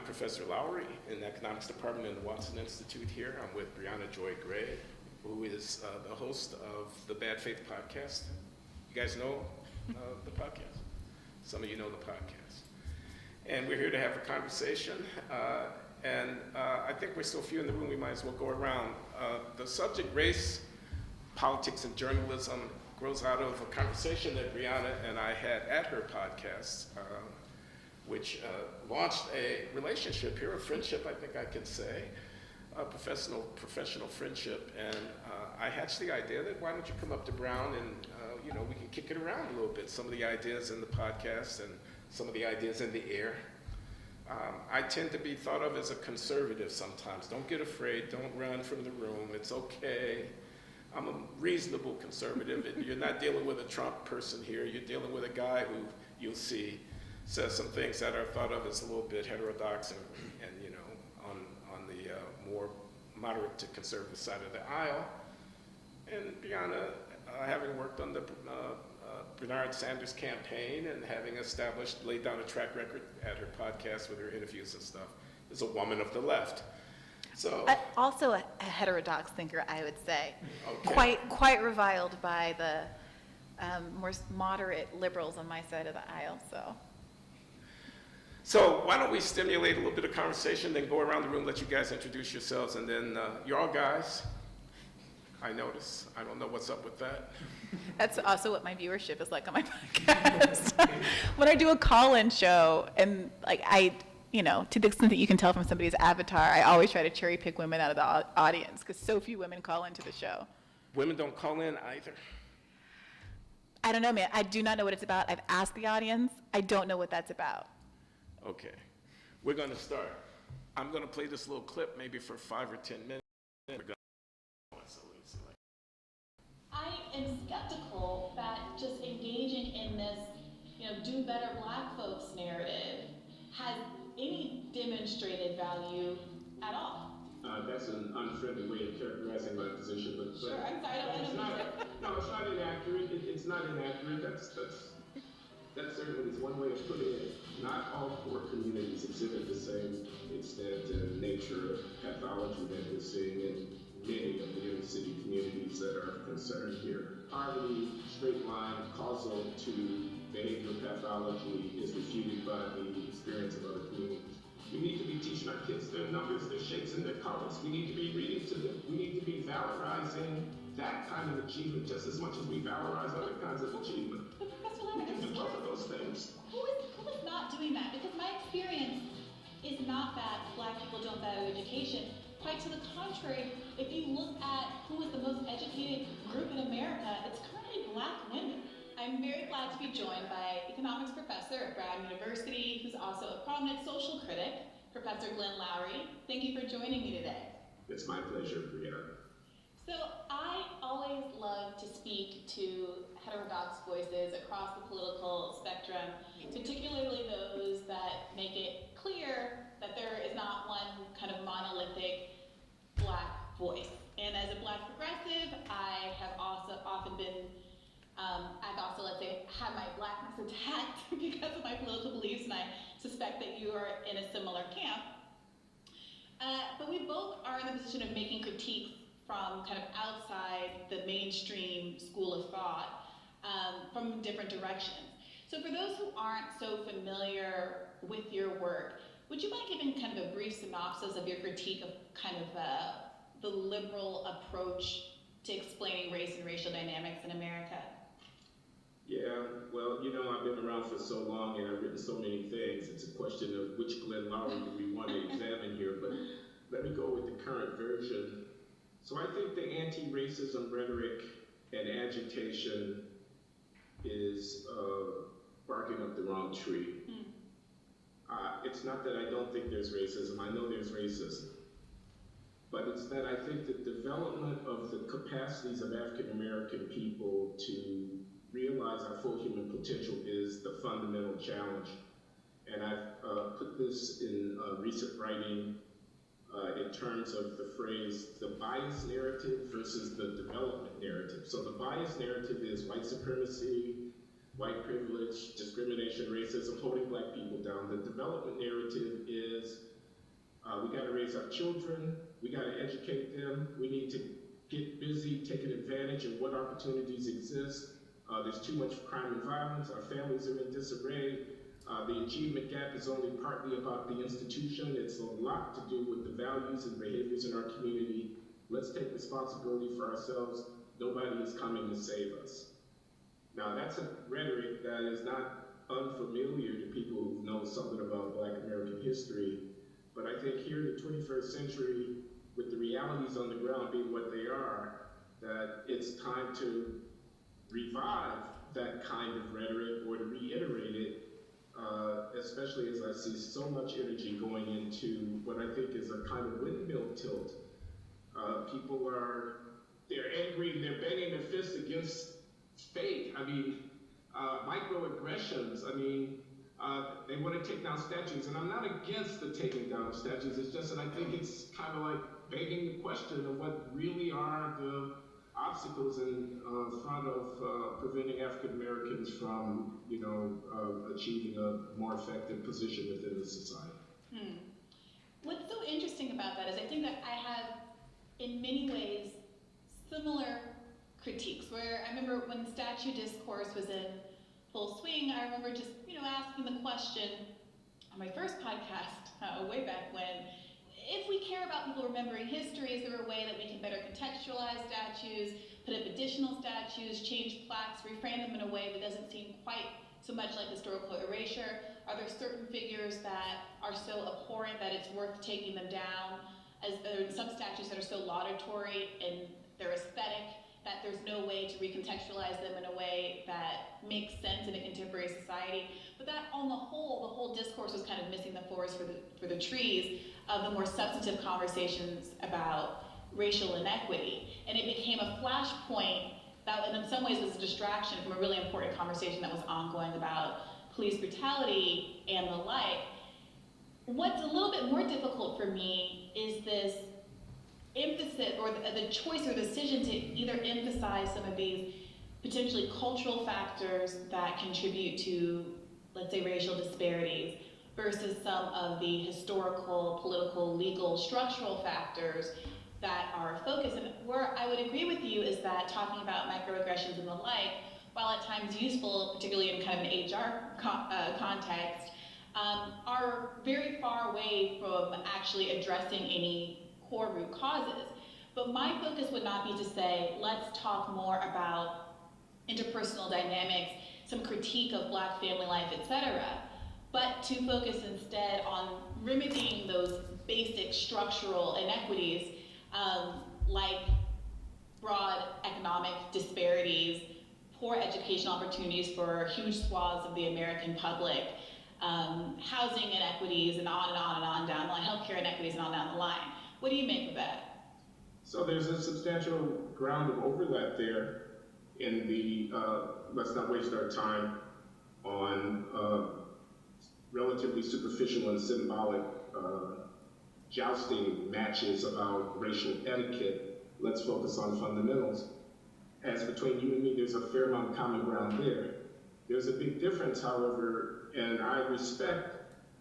Professor Loury in the Economics Department in the Watson Institute here. I'm with Briahna Joy Gray, who is the host of the Bad Faith podcast. You guys know the podcast? Some of you know the podcast. And we're here to have a conversation. I think we're still few in the room. We might as well go around. The subject, race, politics, and journalism, grows out of a conversation that Briahna and I had at her podcast, which launched a relationship here, a friendship, I think I could say, a professional friendship. And I hatched the idea that why don't you come up to Brown and we can kick it around a little bit, some of the ideas in the podcast and some of the ideas in the air. I tend to be thought of as a conservative sometimes. Don't get afraid, don't run from the room, it's okay. I'm a reasonable conservative. You're not dealing with a Trump person here, you're dealing with a guy who you'll see says some things that are thought of as a little bit heterodox and on the more moderate to conservative side of the aisle. And Briahna, having worked on the Bernard Sanders campaign and having laid down a track record at her podcast with her interviews and stuff, is a woman of the left. So also a heterodox thinker, I would say. Okay. Quite reviled by the more moderate liberals on my side of the aisle. So why don't we stimulate a little bit of conversation, then go around the room, let you guys introduce yourselves, and then you're all guys. I notice. I don't know what's up with that. That's also what my viewership is like on my podcast. When I do a call-in show, and to the extent that you can tell from somebody's avatar, I always try to cherry pick women out of the audience because so few women call into the show. Women don't call in either. I don't know, man. I do not know what it's about. I've asked the audience. I don't know what that's about. Okay. We're going to start. I'm going to play this little clip maybe for 5 or 10 minutes. I am skeptical that just engaging in this, do better black folks narrative has any demonstrated value at all. That's an unfriendly way of characterizing my position, but sure, I'm sorry, I don't know. No, it's not inaccurate. It's not inaccurate. That certainly is one way of putting it. Not all poor communities exhibit the same extent and nature of pathology that we're seeing in many of the inner city communities that are concerned here. Hardly straight line causal to behavior pathology is refuted by the experience of other communities. We need to be teaching our kids their numbers, their shapes, and their colors. We need to be reading to them. We need to be valorizing that kind of achievement just as much as we valorize other kinds of achievement. But Professor Loury, we can do both of those things. Who is not doing that? Because my experience is not that black people don't value education. Quite to the contrary, if you look at who is the most educated group in America, it's currently black women. I'm very glad to be joined by economics professor at Brown University, who's also a prominent social critic, Professor Glenn Loury. Thank you for joining me today. It's my pleasure, Briahna. So I always love to speak to heterodox voices across the political spectrum, particularly those that make it clear that there is not one kind of monolithic black voice. And as a black progressive, I have also often been, let's say, had my blackness attacked because of my political beliefs, and I suspect that you are in a similar camp. But we both are in the position of making critiques from kind of outside the mainstream school of thought, from different directions. So for those who aren't so familiar with your work, would you mind giving kind of a brief synopsis of your critique of kind of the liberal approach to explaining race and racial dynamics in America? Yeah, well, I've been around for so long and I've written so many things. It's a question of which Glenn Loury do we want to examine here, but let me go with the current version. So I think the anti-racism rhetoric and agitation is barking up the wrong tree. It's not that I don't think there's racism, I know there's racism. But it's that I think the development of the capacities of African American people to realize our full human potential is the fundamental challenge. And I've put this in recent writing in terms of the phrase, the bias narrative versus the development narrative. So the bias narrative is white supremacy, white privilege, discrimination, racism, holding black people down. The development narrative is raise our children. We got to educate them. We need to get busy taking advantage of what opportunities exist. There's too much crime and violence. Our families are in disarray. The achievement gap is only partly about the institution. It's a lot to do with the values and behaviors in our community. Let's take responsibility for ourselves. Nobody is coming to save us. Now, that's a rhetoric that is not unfamiliar to people who know something about Black American history. But I think here in the 21st century, with the realities on the ground being what they are, that it's time to revive that kind of rhetoric or to reiterate it, especially as I see so much energy going into what I think is a kind of windmill tilt. People they're angry, they're banging their fists against fate. I mean, microaggressions. I mean, they want to take down statues, and I'm not against the taking down of statues. It's just that I think it's kind of like begging the question of what really are the obstacles in front of preventing African Americans from, achieving a more effective position within the society. What's so interesting about that is I think that I have, in many ways, similar critiques, where I remember when statue discourse was in full swing, I remember just, asking the question on my first podcast, way back when, if we care about people remembering history, is there a way that we can better contextualize statues, put up additional statues, change plaques, reframe them in a way that doesn't seem quite so much like historical erasure? Are there certain figures that are so abhorrent that it's worth taking them down? There are some statues that are so laudatory in their aesthetic that there's no way to recontextualize them in a way that makes sense in a contemporary society. But that, on the whole discourse was kind of missing the forest for the trees of the more substantive conversations about racial inequity. And it became a flashpoint that in some ways was a distraction from a really important conversation that was ongoing about police brutality and the like. What's a little bit more difficult for me is this emphasis, or the choice or decision to either emphasize some of these potentially cultural factors that contribute to, let's say, racial disparities, versus some of the historical, political, legal, structural factors that are focused. And where I would agree with you is that talking about microaggressions and the like, while at times useful, particularly in kind of an HR context, are very far away from actually addressing any core root causes. But my focus would not be to say, let's talk more about interpersonal dynamics, some critique of Black family life, etc., but to focus instead on remedying those basic structural inequities, like broad economic disparities, poor educational opportunities for huge swaths of the American public, housing inequities, and on and on and on down the line, healthcare inequities, and on down the line. What do you make of that? So there's a substantial ground of overlap there in the, let's not waste our time on relatively superficial and symbolic jousting matches about racial etiquette. Let's focus on fundamentals. As between you and me, there's a fair amount of common ground there. There's a big difference, however, and I respect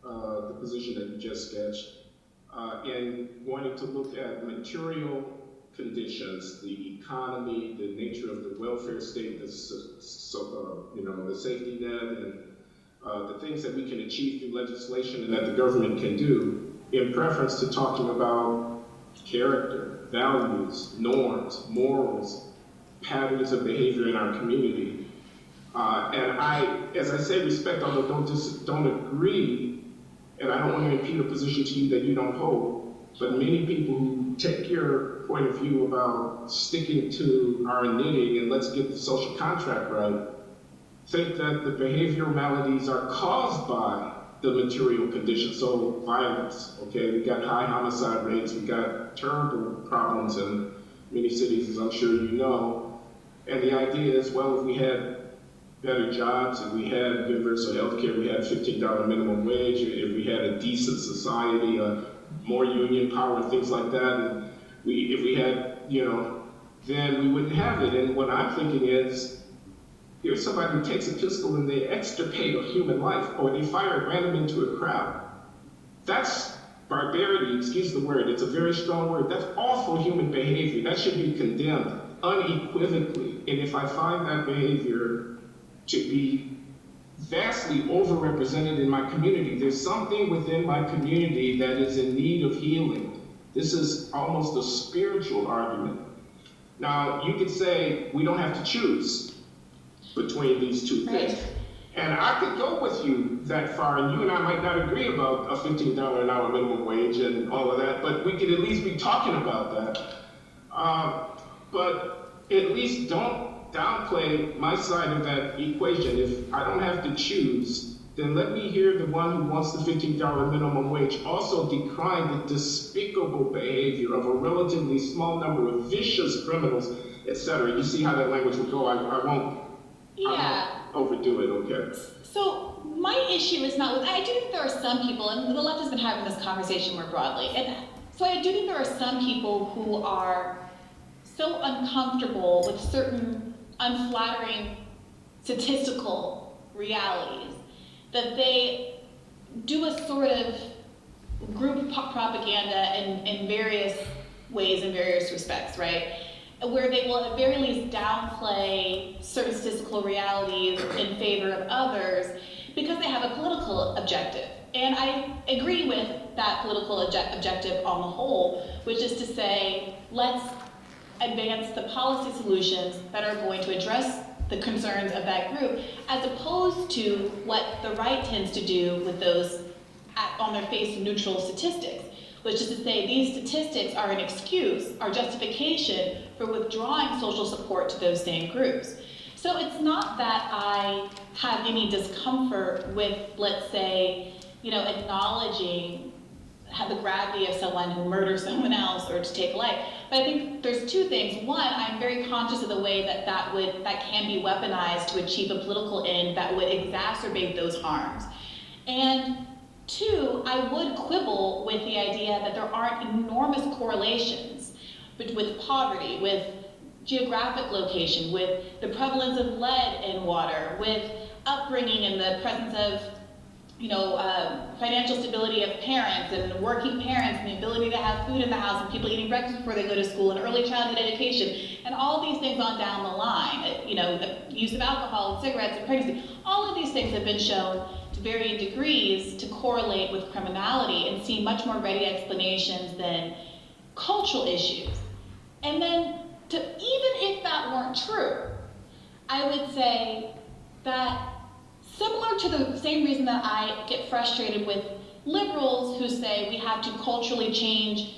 the position that you just sketched, in wanting to look at material conditions, the economy, the nature of the welfare state, the safety net, and the things that we can achieve through legislation and that the government can do, in preference to talking about character, values, norms, morals, patterns of behavior in our community. And I, as I say, respect, although don't agree, and I don't want to impute a position to you that you don't hold, but many people who take your point of view about sticking to our knitting and let's get the social contract right, think that the behavioral maladies are caused by the material conditions. So violence, okay, we got high homicide rates, we got terrible problems in many cities, as I'm sure you know. And the idea is, well, if we had better jobs, if we had universal health care, we had $15 minimum wage, if we had a decent society, more union power, and things like that, and if we had, then we wouldn't have it. And what I'm thinking is, here's somebody who takes a pistol and they extirpate a human life, or they fire at random into a crowd. That's barbarity, excuse the word, it's a very strong word, that's awful human behavior. That should be condemned unequivocally. And if I find that behavior to be vastly overrepresented in my community, there's something within my community that is in need of healing. This is almost a spiritual argument. Now, you could say we don't have to choose between these two things. Right. And I could go with you that far, and you and I might not agree about a $15 an hour minimum wage and all of that, but we could at least be talking about that. But at least don't downplay my side of that equation. If I don't have to choose, then let me hear the one who wants the $15 minimum wage also decry the despicable behavior of a relatively small number of vicious criminals, etc. You see how that language would go. I won't overdo it, okay? So my issue is not with, I do think there are some people, and the left has been having this conversation more broadly, and so I do think there are some people who are so uncomfortable with certain unflattering statistical realities that they do a sort of group propaganda in various ways, in various respects, right? Where they will at the very least downplay certain statistical realities in favor of others because they have a political objective. And I agree with that political objective on the whole, which is to say, let's advance the policy solutions that are going to address the concerns of that group, as opposed to what the right tends to do with those on their face neutral statistics, which is to say these statistics are an excuse, are justification for withdrawing social support to those same groups. So it's not that I have any discomfort with, let's say, acknowledging the gravity of someone who murders someone else or to take life. But I think there's two things. One, I'm very conscious of the way that can be weaponized to achieve a political end that would exacerbate those harms. And two, I would quibble with the idea that there aren't enormous correlations with poverty, with geographic location, with the prevalence of lead in water, with upbringing and the presence of financial stability of parents and working parents and the ability to have food in the house and people eating breakfast before they go to school and early childhood education and all these things on down the line, the use of alcohol and cigarettes and pregnancy, all of these things have been shown to varying degrees to correlate with criminality and see much more ready explanations than cultural issues. And then, even if that weren't true, I would say that similar to the same reason that I get frustrated with liberals who say we have to culturally change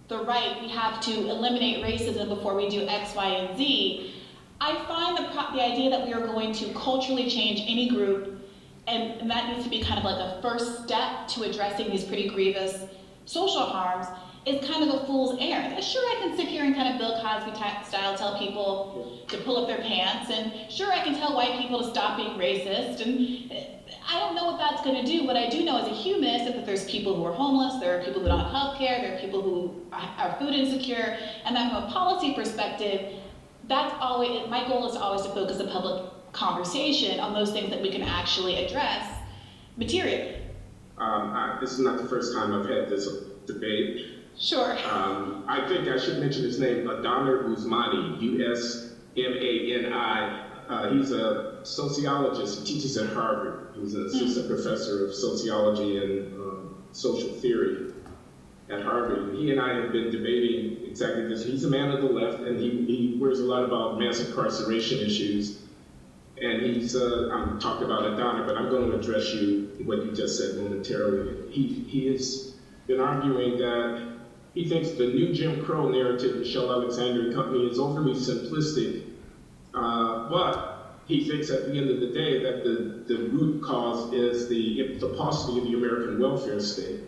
the right, we have to eliminate racism before we do X, Y, and Z, I find the idea that we are going to culturally change any group, and that needs to be kind of like a first step to addressing these pretty grievous social harms, is kind of a fool's errand. Sure, I can sit here and kind of Bill Cosby style tell people to pull up their pants, and sure, I can tell white people to stop being racist, and I don't know what that's going to do. What I do know as a humanist is that there's people who are homeless, there are people who don't have health care, there are people who are food insecure, and that from a policy perspective, that's always, my goal is always to focus the public conversation on those things that we can actually address materially. This is not the first time I've had this debate. Sure. I think I should mention his name, Adonir Usmani, U-S-M-A-N-I. He's a sociologist. He teaches at Harvard. He's an assistant professor of sociology and social theory at Harvard. He and I have been debating exactly this. He's a man of the left, and he worries a lot about mass incarceration issues. And he's, I'm talking about Adonir, but I'm going to address what you just said momentarily. He has been arguing that he thinks the new Jim Crow narrative, Michelle Alexander and company, is overly simplistic, but he thinks at the end of the day that the root cause is the paucity of the American welfare state.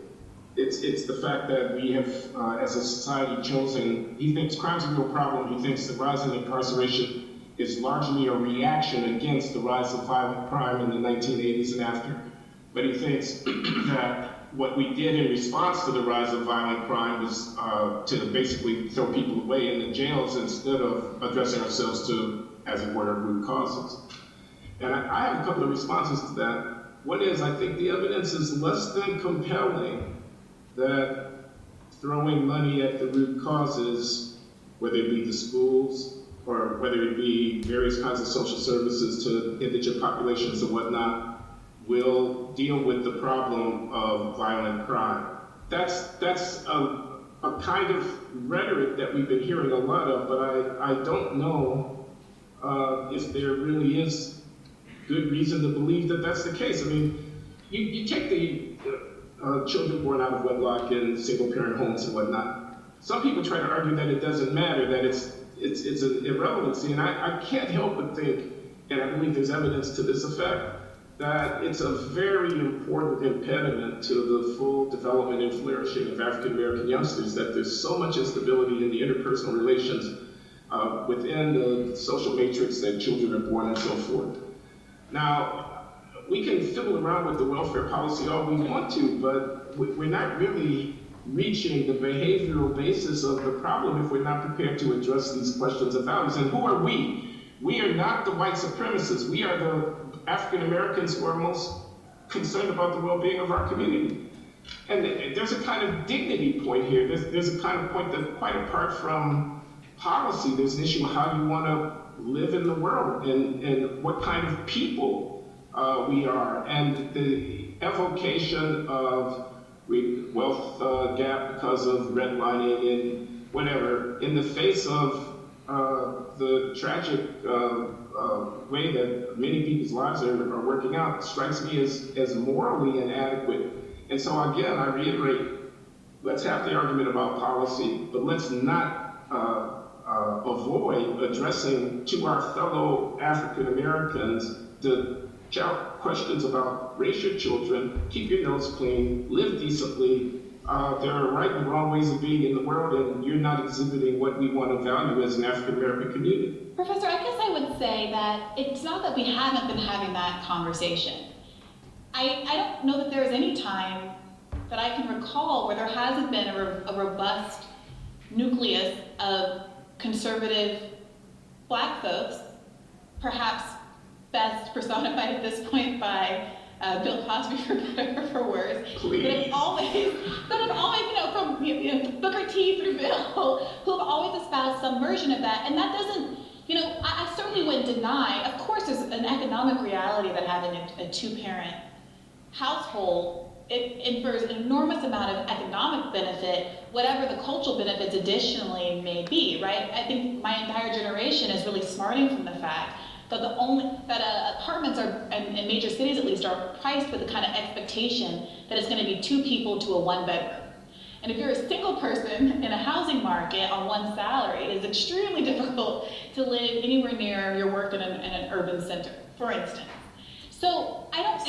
It's the fact that we have, as a society, chosen, he thinks crime's a real problem. He thinks the rise in incarceration is largely a reaction against the rise of violent crime in the 1980s and after. But he thinks that what we did in response to the rise of violent crime was to basically throw people away in the jails instead of addressing ourselves to, as it were, root causes. And I have a couple of responses to that. One is, I think the evidence is less than compelling that throwing money at the root causes, whether it be the schools or whether it be various kinds of social services to indigent populations and whatnot, will deal with the problem of violent crime. That's a kind of rhetoric that we've been hearing a lot of, but I don't know if there really is good reason to believe that that's the case. I mean, you take the children born out of wedlock in single-parent homes and whatnot. Some people try to argue that it doesn't matter, that it's an irrelevancy, and I can't help but think, and I believe there's evidence to this effect, that it's a very important impediment to the full development and flourishing of African American youngsters, that there's so much instability in the interpersonal relations within the social matrix that children are born and so forth. Now, we can fiddle around with the welfare policy all we want to, but we're not really reaching the behavioral basis of the problem if we're not prepared to address these questions of values. And who are we? We are not the white supremacists. We are the African Americans who are most concerned about the well-being of our community. And there's a kind of dignity point here. There's a kind of point that, quite apart from policy, there's an issue of how you want to live in the world and what kind of people we are. And the evocation of wealth gap because of redlining and whatever, in the face of the tragic way that many people's lives are working out, strikes me as morally inadequate. And so again, I reiterate, let's have the argument about policy, but let's not avoid addressing to our fellow African Americans the questions about raise your children, keep your nose clean, live decently. There are right and wrong ways of being in the world, and you're not exhibiting what we want to value as an African American community. Professor, I guess I would say that it's not that we haven't been having that conversation. I don't know that there is any time that I can recall where there hasn't been a robust nucleus of conservative Black folks, perhaps best personified at this point by Bill Cosby, for better or for worse. Please. But have always, from Booker T through Bill, who have always espoused some version of that. And that doesn't, I certainly wouldn't deny, of course there's an economic reality that having a two-parent household, it infers an enormous amount of economic benefit, whatever the cultural benefits additionally may be, right? I think my entire generation is really smarting from the fact that apartments are, in major cities at least, are priced with the kind of expectation that it's going to be two people to a one-bedroom. And if you're a single person in a housing market on one salary, it is extremely difficult to live anywhere near your work in an urban center, for instance. So I don't,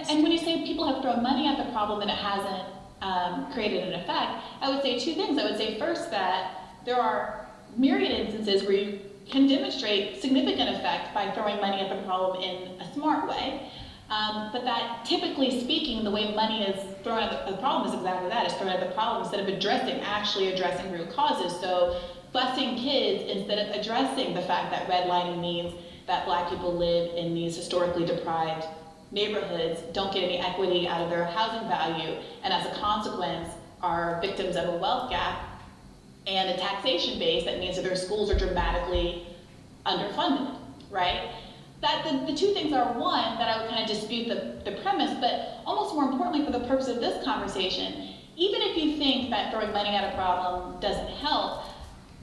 and when you say people have thrown money at the problem and it hasn't created an effect, I would say two things. I would say first that there are myriad instances where you can demonstrate significant effect by throwing money at the problem in a smart way. But that, typically speaking, the way money is thrown at the problem is exactly that. It's thrown at the problem instead of actually addressing root causes. So busing kids instead of addressing the fact that redlining means that Black people live in these historically deprived neighborhoods, don't get any equity out of their housing value, and as a consequence are victims of a wealth gap and a taxation base that means that their schools are dramatically underfunded, right? That the two things are, one, that I would kind of dispute the premise, but almost more importantly for the purpose of this conversation, even if you think that throwing money at a problem doesn't help,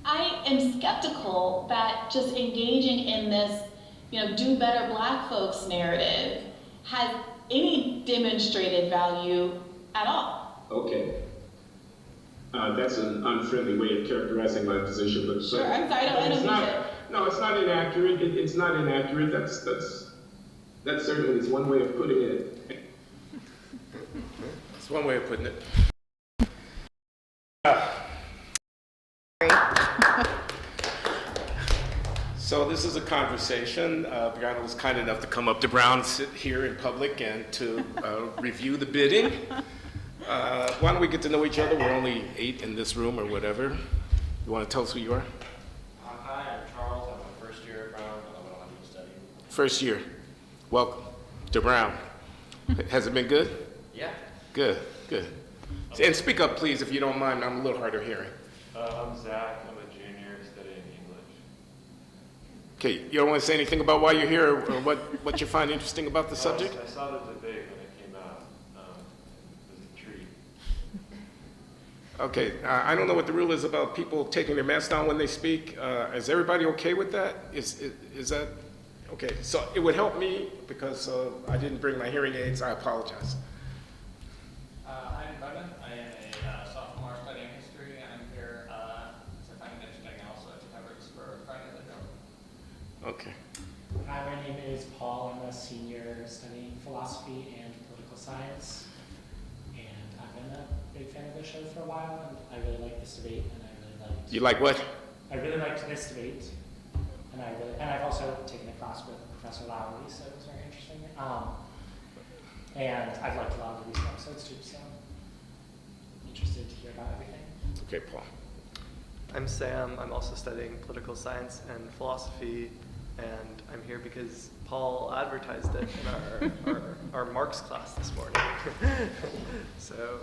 I am skeptical that just engaging in this, do better Black folks narrative has any demonstrated value at all. Okay. That's an unfriendly way of characterizing my position, but sure. I'm sorry, I don't mean to. No, it's not inaccurate. It's not inaccurate. That certainly is one way of putting it. It's one way of putting it. So this is a conversation. Briahna was kind enough to come up to Brown, sit here in public, and to review the bidding. Why don't we get to know each other? We're only 8 in this room or whatever. You want to tell us who you are? Hi, I'm Charles. I'm a first year at Brown. I'm an audio study. First year. Welcome to Brown. Has it been good? Yeah. Good, good. And speak up, please, if you don't mind. I'm a little hard of hearing. I'm Zach. I'm a junior studying English. Okay, you don't want to say anything about why you're here or what you find interesting about the subject? I saw the debate when it came out. It was a treat. Okay, I don't know what the rule is about people taking their masks down when they speak. Is everybody okay with that? Is that, okay, so it would help me because I didn't bring my hearing aids. I apologize. I'm Brendan. I am a sophomore studying history, and I'm here to find it interesting also to cover this for Friday the Go. Okay. Hi, my name is Paul. I'm a senior studying philosophy and political science. And I've been a big fan of the show for a while, and I really like this debate, and I really liked... You like what? I really liked this debate, and I've also taken a class with Professor Loury, so it was very interesting. And I've liked a lot of the recent episodes too, so I'm interested to hear about everything. Okay, Paul. I'm Sam. I'm also studying political science and philosophy, and I'm here because Paul advertised it in our Marx class this morning. So,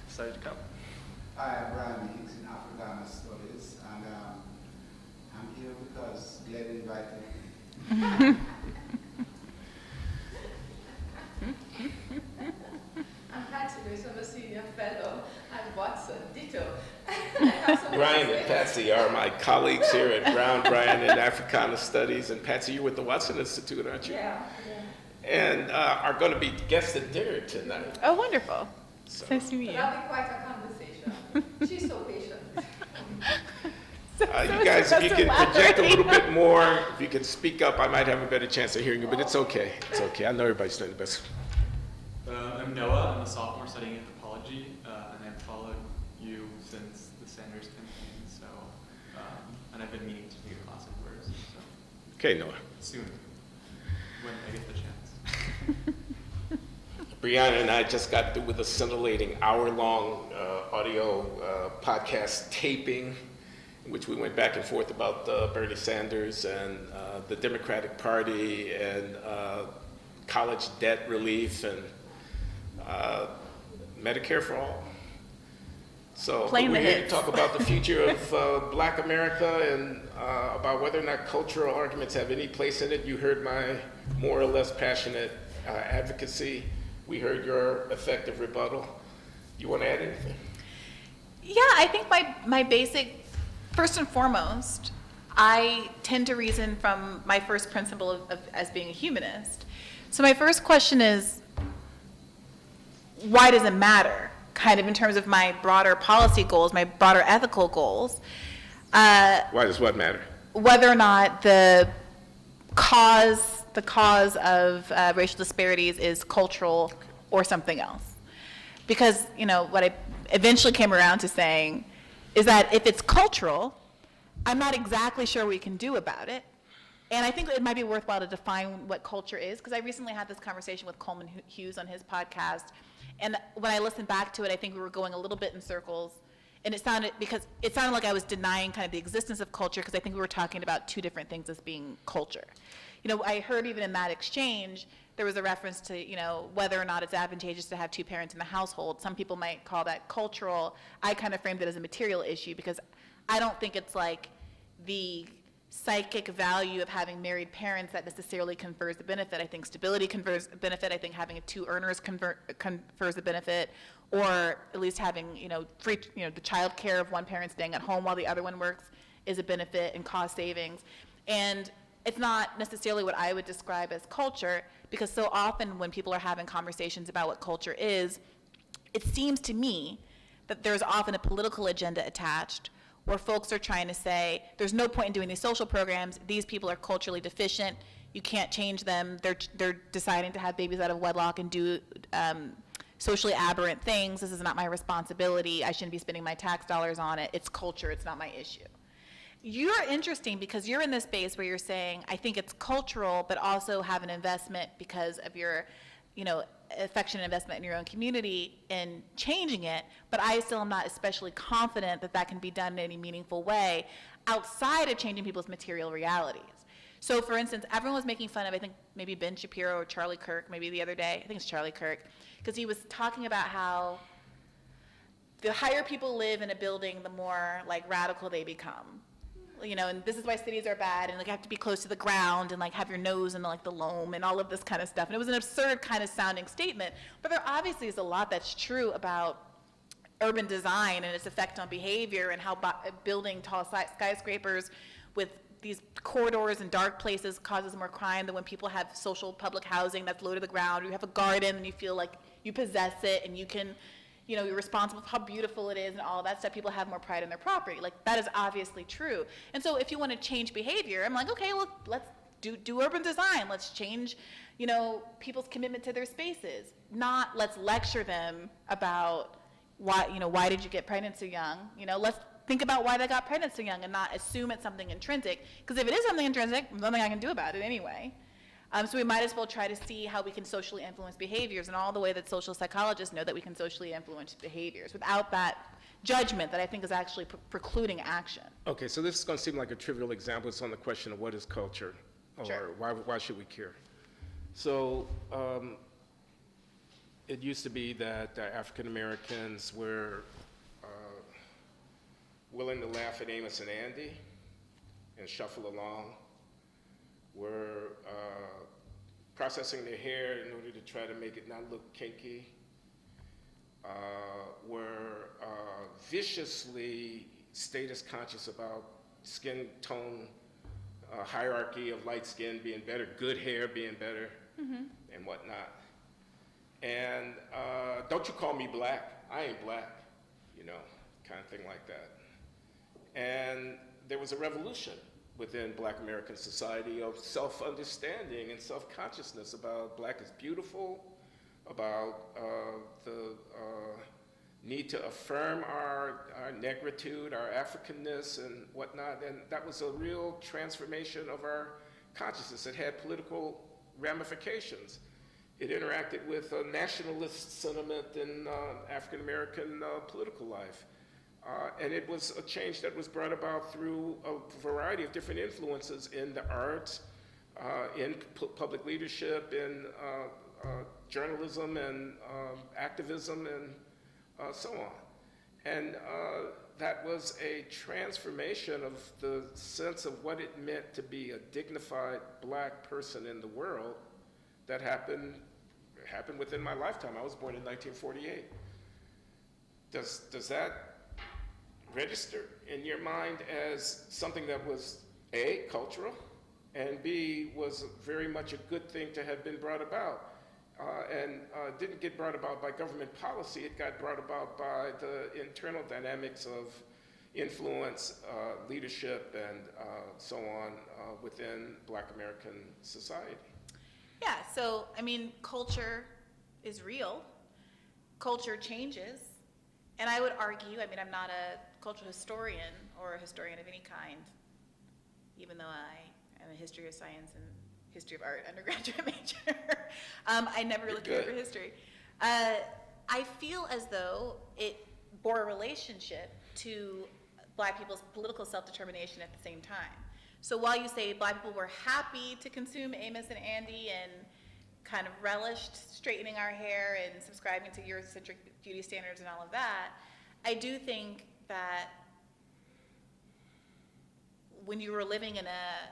excited to come. Hi, I'm Briahna Joy in Africana Studies, and I'm here because Glenn invited me. I'm Patsy Grace, I'm a senior fellow at Watson, ditto. Brian and Patsy are my colleagues here at Brown, Brian in Africana Studies, and Patsy, you're with the Watson Institute, aren't you? Yeah. And are going to be guests at dinner tonight. Oh, wonderful. So, Nice to meet you. That'll be quite a conversation. She's so patient. you guys, if you could project a little bit more, if you could speak up, I might have a better chance of hearing you, but it's okay. It's okay. I know everybody's doing the best. I'm Noah. I'm a sophomore studying anthropology, and I've followed you since the Sanders campaign. So, and I've been meaning to take a class of yours. So Okay, Noah. soon, when I get the chance. Briahna and I just got through with a scintillating hour-long audio podcast taping, in which we went back and forth about Bernie Sanders and the Democratic Party and college debt relief and Medicare for all. So Playing we're the here to hits. talk about the future of Black America and about whether or not cultural arguments have any place in it. You heard my more or less passionate advocacy. We heard your effective rebuttal. You want to add anything? Yeah, I think my basic, first and foremost, I tend to reason from my first principle of as being a humanist. So my first question is, why does it matter? Kind of in terms of my broader policy goals, my broader ethical goals. Why does what matter? Whether or not the cause of racial disparities is cultural or something else. Because, what I eventually came around to saying is that if it's cultural, I'm not exactly sure what we can do about it. And I think it might be worthwhile to define what culture is, because I recently had this conversation with Coleman Hughes on his podcast. And when I listened back to it, I think we were going a little bit in circles. And it sounded like I was denying kind of the existence of culture, because I think we were talking about two different things as being culture. I heard even in that exchange, there was a reference to, whether or not it's advantageous to have two parents in the household. Some people might call that cultural. I kind of framed it as a material issue, because I don't think it's like the psychic value of having married parents that necessarily confers the benefit. I think stability confers the benefit. I think having two earners confers the benefit, or at least having, free, the child care of one parent staying at home while the other one works is a benefit and cost savings. And it's not necessarily what I would describe as culture, because so often when people are having conversations about what culture is, it seems to me that there's often a political agenda attached, where folks are trying to say, there's no point in doing these social programs, these people are culturally deficient, you can't change them, they're deciding to have babies out of wedlock and do socially aberrant things, this is not my responsibility, I shouldn't be spending my tax dollars on it, it's culture, it's not my issue. You're interesting because you're in this space where you're saying, I think it's cultural, but also have an investment because of your, affectionate investment in your own community in changing it, but I still am not especially confident that that can be done in any meaningful way outside of changing people's material realities. So for instance, everyone was making fun of, I think maybe Ben Shapiro or Charlie Kirk, maybe the other day, I think it's Charlie Kirk, because he was talking about how the higher people live in a building, the more like radical they become. You know, and this is why cities are bad, and like have to be close to the ground, and like have your nose in like the loam, and all of this kind of stuff. And it was an absurd kind of sounding statement, but there obviously is a lot that's true about urban design and its effect on behavior, and how building tall skyscrapers with these corridors and dark places causes more crime than when people have social public housing that's low to the ground, or you have a garden and you feel like you possess it, and you can, you know, you're responsible for how beautiful it is and all that stuff. People have more pride in their property. Like, that is obviously true. And so if you want to change behavior, I'm like, okay, well, let's do urban design. Let's change, you know, people's commitment to their spaces. Not let's lecture them about why, you know, why did you get pregnant so young? You know, let's think about why they got pregnant so young and not assume it's something intrinsic. Because if it is something intrinsic, there's nothing I can do about it anyway. So we might as well try to see how we can socially influence behaviors, and all the way that social psychologists know that we can socially influence behaviors without that judgment that I think is actually precluding action. Okay, so this is going to seem like a trivial example. It's on the question of what is culture, or Sure. why should we care? So it used to be that African Americans were willing to laugh at Amos and Andy and shuffle along, were processing their hair in order to try to make it not look kinky, were viciously status conscious about skin tone hierarchy of light skin being better, good hair being better, and whatnot. And don't you call me black, I ain't black, you know, kind of thing like that. And there was a revolution within Black American society of self-understanding and self-consciousness about black is beautiful, about the need to affirm our negritude, our Africanness and whatnot. And that was a real transformation of our consciousness. It had political ramifications. It interacted with nationalist sentiment in African American political life. And it was a change that was brought about through a variety of different influences in the arts, in public leadership, in journalism and activism and so on. And that was a transformation of the sense of what it meant to be a dignified black person in the world that happened within my lifetime. I was born in 1948. Does that register in your mind as something that was A, cultural, and B, was very much a good thing to have been brought about? And didn't get brought about by government policy, it got brought about by the internal dynamics of influence, leadership, and so on within Black American society. Yeah, so, I mean, culture is real. Culture changes. And I would argue, I mean, I'm not a cultural historian or a historian of any kind, even though I am a history of science and history of art undergraduate major. I never really cared for history. I feel as though it bore a relationship to Black people's political self-determination at the same time. So while you say Black people were happy to consume Amos and Andy and kind of relished straightening our hair and subscribing to Eurocentric beauty standards and all of that, I do think that when you were living in a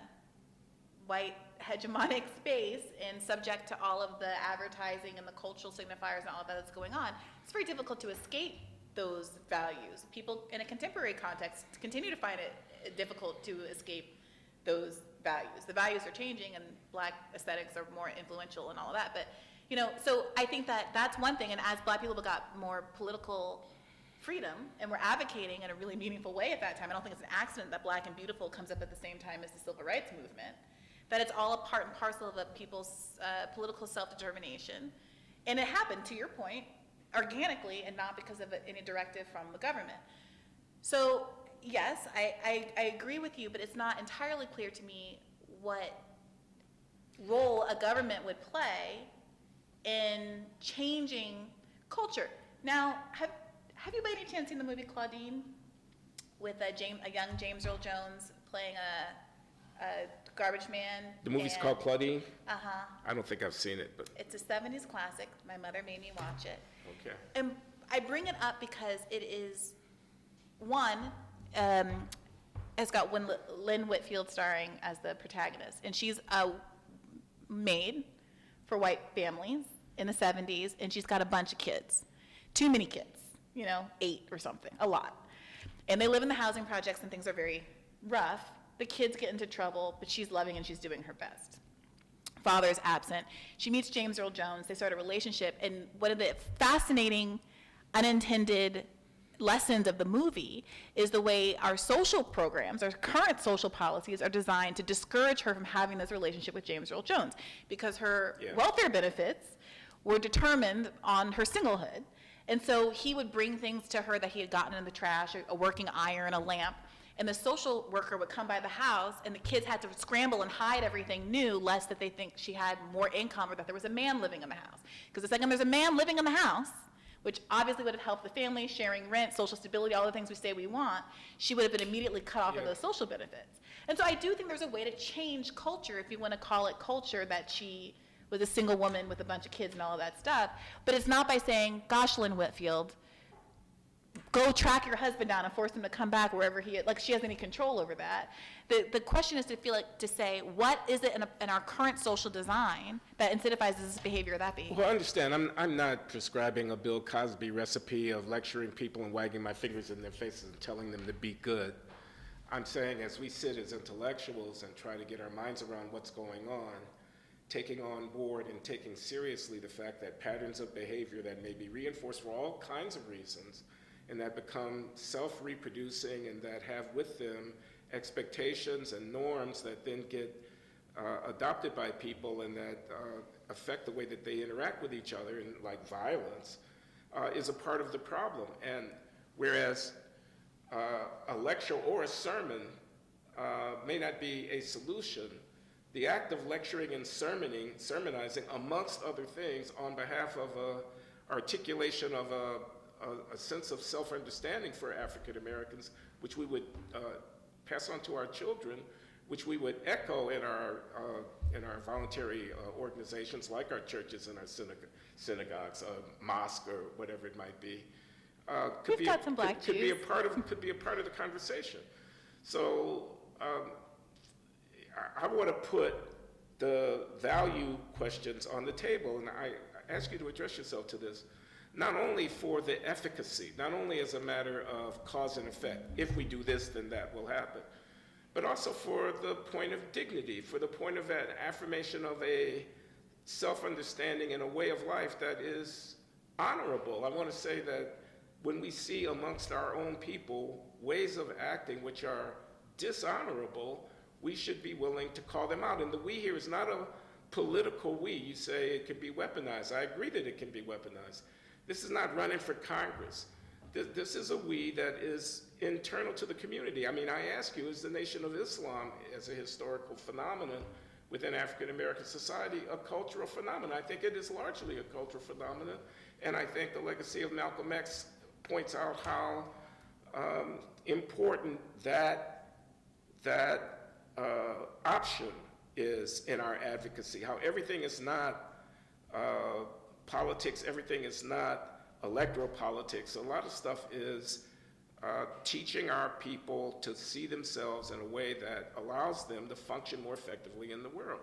white hegemonic space and subject to all of the advertising and the cultural signifiers and all of that that's going on, it's very difficult to escape those values. People in a contemporary context continue to find it difficult to escape those values. The values are changing and Black aesthetics are more influential and all of that. But, you know, so I think that that's one thing. And as Black people got more political freedom and were advocating in a really meaningful way at that time, I don't think it's an accident that Black and beautiful comes up at the same time as the civil rights movement, that it's all a part and parcel of people's political self-determination. And it happened, to your point, organically and not because of any directive from the government. So yes, I agree with you, but it's not entirely clear to me what role a government would play in changing culture. Now, have you by any chance seen the movie Claudine with a young James Earl Jones playing a garbage man? The movie's called Claudine? Uh-huh. I don't think I've seen it, but It's a 70s classic. My mother made me watch it. okay. And I bring it up because it is, one, has got Lynn Whitfield starring as the protagonist, and she's a maid for white families in the 70s, and she's got a bunch of kids, too many kids, 8 or something, a lot. And they live in the housing projects, and things are very rough. The kids get into trouble, but she's loving and she's doing her best. Father is absent. She meets James Earl Jones. They start a relationship, and one of the fascinating unintended lessons of the movie is the way our social programs, our current social policies, are designed to discourage her from having this relationship with James Earl Jones, because her welfare benefits were determined on her singlehood. And so he would bring things to her that he had gotten in the trash, a working iron, a lamp, and the social worker would come by the house, and the kids had to scramble and hide everything new, lest that they think she had more income or that there was a man living in the house. Because the second there's a man living in the house, which obviously would have helped the family, sharing rent, social stability, all the things we say we want, she would have been immediately cut off of those social benefits. And so I do think there's a way to change culture, if you want to call it culture, that she was a single woman with a bunch of kids and all of that stuff. But it's not by saying, gosh, Lynn Whitfield, go track your husband down and force him to come back wherever he is. Like, she has any control over that. The question is to say, what is it in our current social design that incentivizes this behavior or that behavior? Well, understand, I'm not prescribing a Bill Cosby recipe of lecturing people and wagging my fingers in their faces and telling them to be good. I'm saying, as we sit as intellectuals and try to get our minds around what's going on, taking on board and taking seriously the fact that patterns of behavior that may be reinforced for all kinds of reasons, and that become self-reproducing, and that have with them expectations and norms that then get adopted by people, and that affect the way that they interact with each other, and like violence, is a part of the problem. And whereas a lecture or a sermon may not be a solution, the act of lecturing and sermonizing, amongst other things, on behalf of articulation of a sense of self-understanding for African Americans, which we would pass on to our children, which we would echo in our voluntary organizations, like our churches and our synagogues, mosque, or whatever it might be. Could be a part of the conversation. So I want to put the value questions on the table, and I ask you to address yourself to this, not only for the efficacy, not only as a matter of cause and effect, if we do this, then that will happen, but also for the point of dignity, for the point of an affirmation of a self-understanding and a way of life that is honorable. I want to say that when we see amongst our own people ways of acting which are dishonorable, we should be willing to call them out. And the we here is not a political we. You say it can be weaponized. I agree that it can be weaponized. This is not running for Congress. This is a we that is internal to the community. I mean, I ask you, is the Nation of Islam, as a historical phenomenon within African American society, a cultural phenomenon? I think it is largely a cultural phenomenon, and I think the legacy of Malcolm X points out how important that option is in our advocacy, how everything is not politics, everything is not electoral politics. A lot of stuff is teaching our people to see themselves in a way that allows them to function more effectively in the world.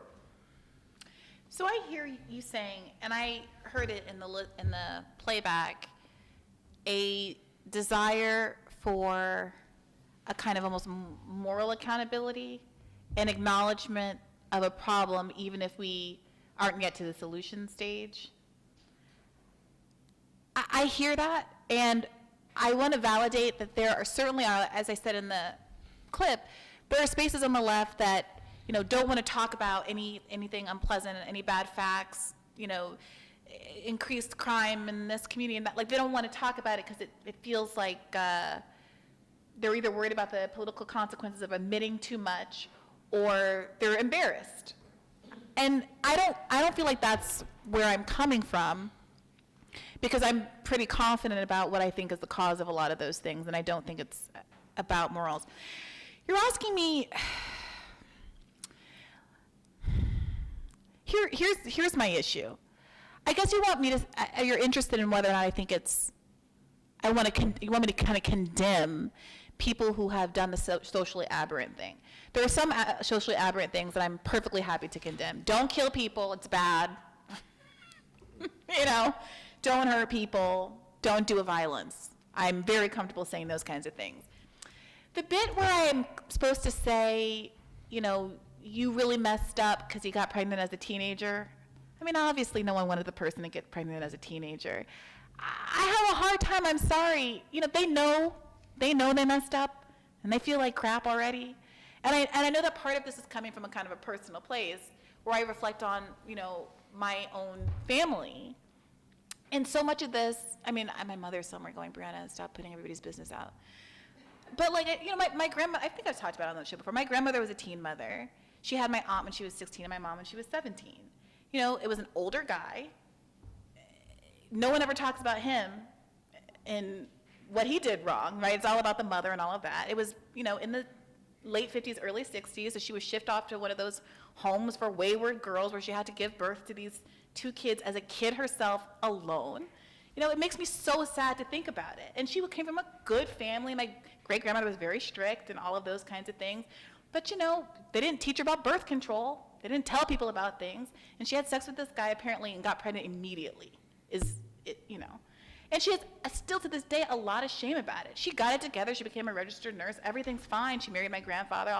So I hear you saying, and I heard it in the playback, a desire for a kind of almost moral accountability, an acknowledgement of a problem, even if we aren't yet to the solution stage. I hear that, and I want to validate that there are certainly, as I said in the clip, there are spaces on the left that don't want to talk about anything unpleasant, any bad facts, increased crime in this community, and that, like, they don't want to talk about it because it feels like they're either worried about the political consequences of admitting too much, or they're embarrassed. And I don't feel like that's where I'm coming from, because I'm pretty confident about what I think is the cause of a lot of those things, and I don't think it's about morals. You're asking me, here's my issue. I guess you want me to, you're interested in whether or not I think it's you want me to kind of condemn people who have done the socially aberrant thing. There are some socially aberrant things that I'm perfectly happy to condemn. Don't kill people, it's bad. You know, don't hurt people, don't do a violence. I'm very comfortable saying those kinds of things. The bit where I'm supposed to say, you know, you really messed up because you got pregnant as a teenager. I mean, obviously no one wanted the person to get pregnant as a teenager. I have a hard time, I'm sorry. You know, they know they messed up and they feel like crap already. And I know that part of this is coming from a kind of a personal place where I reflect on, you know, my own family. And so much of this, I mean, my mother's somewhere going, Briahna, stop putting everybody's business out. But like, you know, my grandma, I think I've talked about it on the show before. My grandmother was a teen mother. She had my aunt when she was 16 and my mom when she was 17. You know, it was an older guy. No one ever talks about him and what he did wrong, right? It's all about the mother and all of that. It was, you know, in the late 50s, early 60s, so she was shipped off to one of those homes for wayward girls where she had to give birth to these 2 kids as a kid herself alone. You know, it makes me so sad to think about it. And she came from a good family. My great-grandmother was very strict and all of those kinds of things. But, you know, they didn't teach her about birth control. They didn't tell people about things. And she had sex with this guy apparently and got pregnant immediately, you know. And she has still to this day a lot of shame about it. She got it together. She became a registered nurse. Everything's fine. She married my grandfather,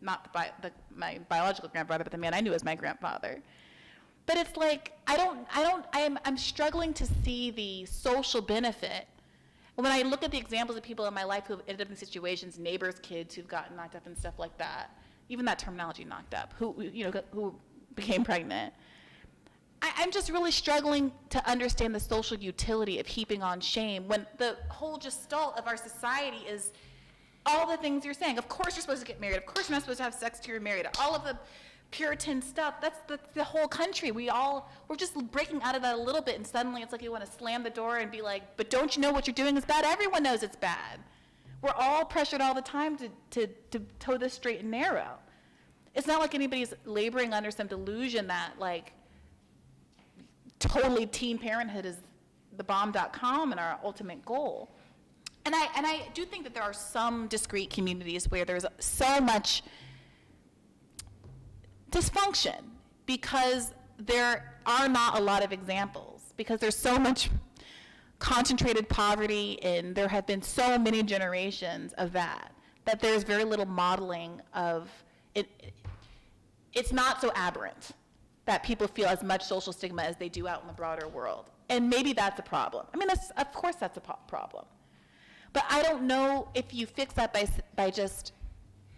not my biological grandfather, but the man I knew as my grandfather. But it's like, I'm struggling to see the social benefit. When I look at the examples of people in my life who have ended up in situations, neighbors' kids who've gotten knocked up and stuff like that, even that terminology, knocked up, who became pregnant, I'm just really struggling to understand the social utility of heaping on shame when the whole gestalt of our society is all the things you're saying. Of course you're supposed to get married. Of course you're not supposed to have sex till you're married. All of the Puritan stuff, that's the whole country. We're just breaking out of that a little bit, and suddenly it's like you want to slam the door and be like, but don't you know what you're doing is bad? Everyone knows it's bad. We're all pressured all the time to toe this straight and narrow. It's not like anybody's laboring under some delusion that like totally teen parenthood is the bomb.com and our ultimate goal. And I do think that there are some discrete communities where there's so much dysfunction because there are not a lot of examples, because there's so much concentrated poverty and there have been so many generations of that there's very little modeling of it. It's not so aberrant that people feel as much social stigma as they do out in the broader world. And maybe that's a problem. I mean, of course that's a problem. But I don't know if you fix that by just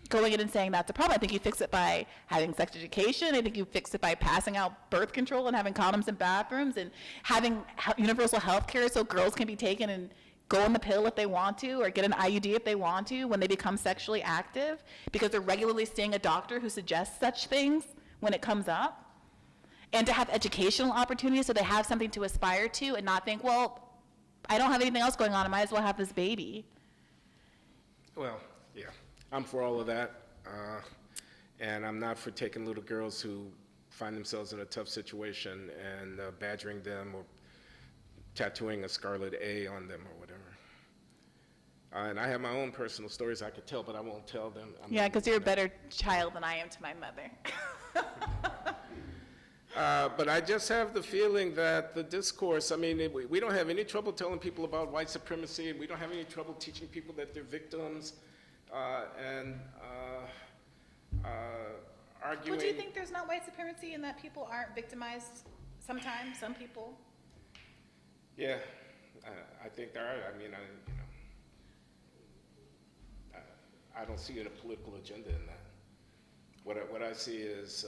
going in and saying that's a problem. I think you fix it by having sex education. I think you fix it by passing out birth control and having condoms in bathrooms and having universal health care so girls can be taken and go on the pill if they want to or get an IUD if they want to when they become sexually active because they're regularly seeing a doctor who suggests such things when it comes up. And to have educational opportunities so they have something to aspire to and not think, well, I don't have anything else going on, I might as well have this baby. Well, yeah, I'm for all of that. And I'm not for taking little girls who find themselves in a tough situation and badgering them or tattooing a scarlet A on them or whatever. And I have my own personal stories I could tell, but I won't tell them. Yeah, because you're a better child than I am to my mother. But I just have the feeling that the discourse, I mean, we don't have any trouble telling people about white supremacy, and we don't have any trouble teaching people that they're victims, and arguing. Well, do you think there's not white supremacy and that people aren't victimized sometimes, some people? Yeah, I think there are. I mean, I don't see a political agenda in that. What I see is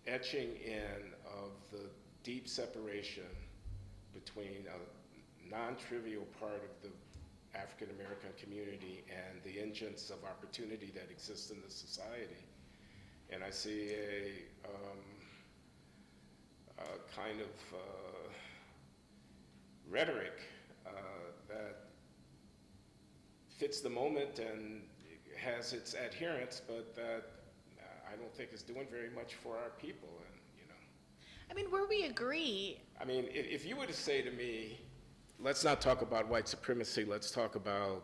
etching in of the deep separation between a non-trivial part of the African American community and the engines of opportunity that exist in the society. And I see a kind of rhetoric that fits the moment and has its adherents, but that I don't think is doing very much for our people. And I mean, where we agree, I mean, if you were to say to me, let's not talk about white supremacy, let's talk about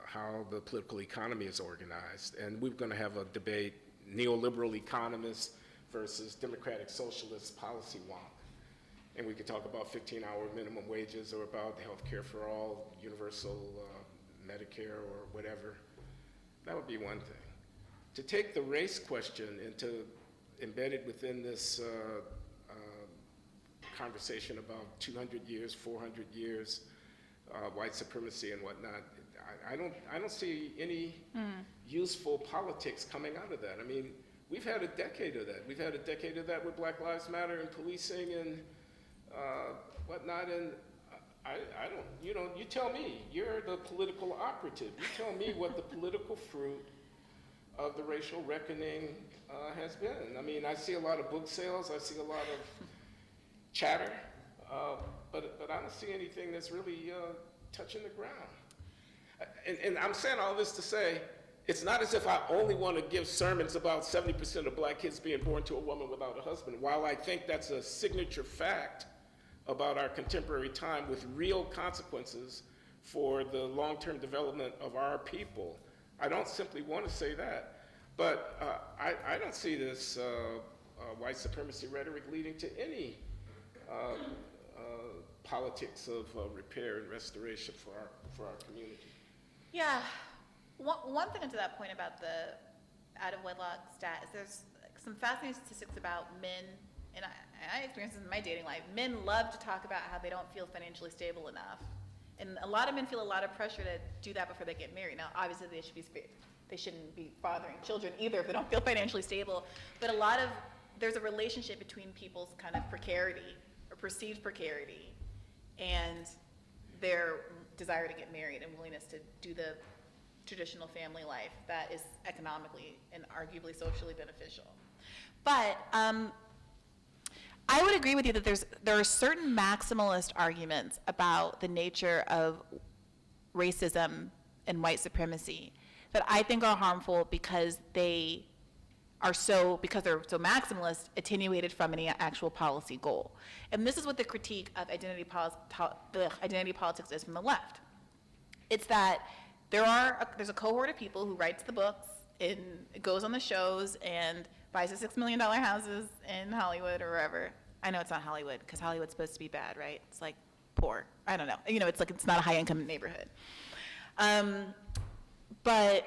how the political economy is organized, and we're going to have a debate, neoliberal economists versus democratic socialist policy wonk. And we could talk about 15-hour minimum wages or about health care for all, universal Medicare or whatever. That would be one thing. To take the race question and to embed it within this conversation about 200 years, 400 years, white supremacy and whatnot, I don't see any useful politics coming out of that. I mean, we've had a decade of that. We've had a decade of that with Black Lives Matter and policing and whatnot, and I don't, you tell me, you're the political operative. You tell me what the political fruit of the racial reckoning has been. I mean, I see a lot of book sales, I see a lot of chatter, but I don't see anything that's really touching the ground. And I'm saying all this to say, it's not as if I only want to give sermons about 70% of black kids being born to a woman without a husband. While I think that's a signature fact about our contemporary time with real consequences for the long-term development of our people, I don't simply want to say that. But I don't see this white supremacy rhetoric leading to any politics of repair and restoration for our community. yeah. One thing to that point about the out-of-wedlock stat is there's some fascinating statistics about men, and I experience this in my dating life. Men love to talk about how they don't feel financially stable enough. And a lot of men feel a lot of pressure to do that before they get married. Now, obviously, they shouldn't be fathering children either if they don't feel financially stable. But there's a relationship between people's kind of precarity or perceived precarity and their desire to get married and willingness to do the traditional family life that is economically and arguably socially beneficial. But I would agree with you that there are certain maximalist arguments about the nature of racism and white supremacy that I think are harmful because they're so maximalist, attenuated from any actual policy goal. And this is what the critique of identity politics is from the left. It's that there's a cohort of people who writes the books and goes on the shows and buys the $6 million houses in Hollywood or wherever. I know it's not Hollywood because Hollywood's supposed to be bad, right? It's like poor. I don't know. It's like it's not a high income neighborhood. But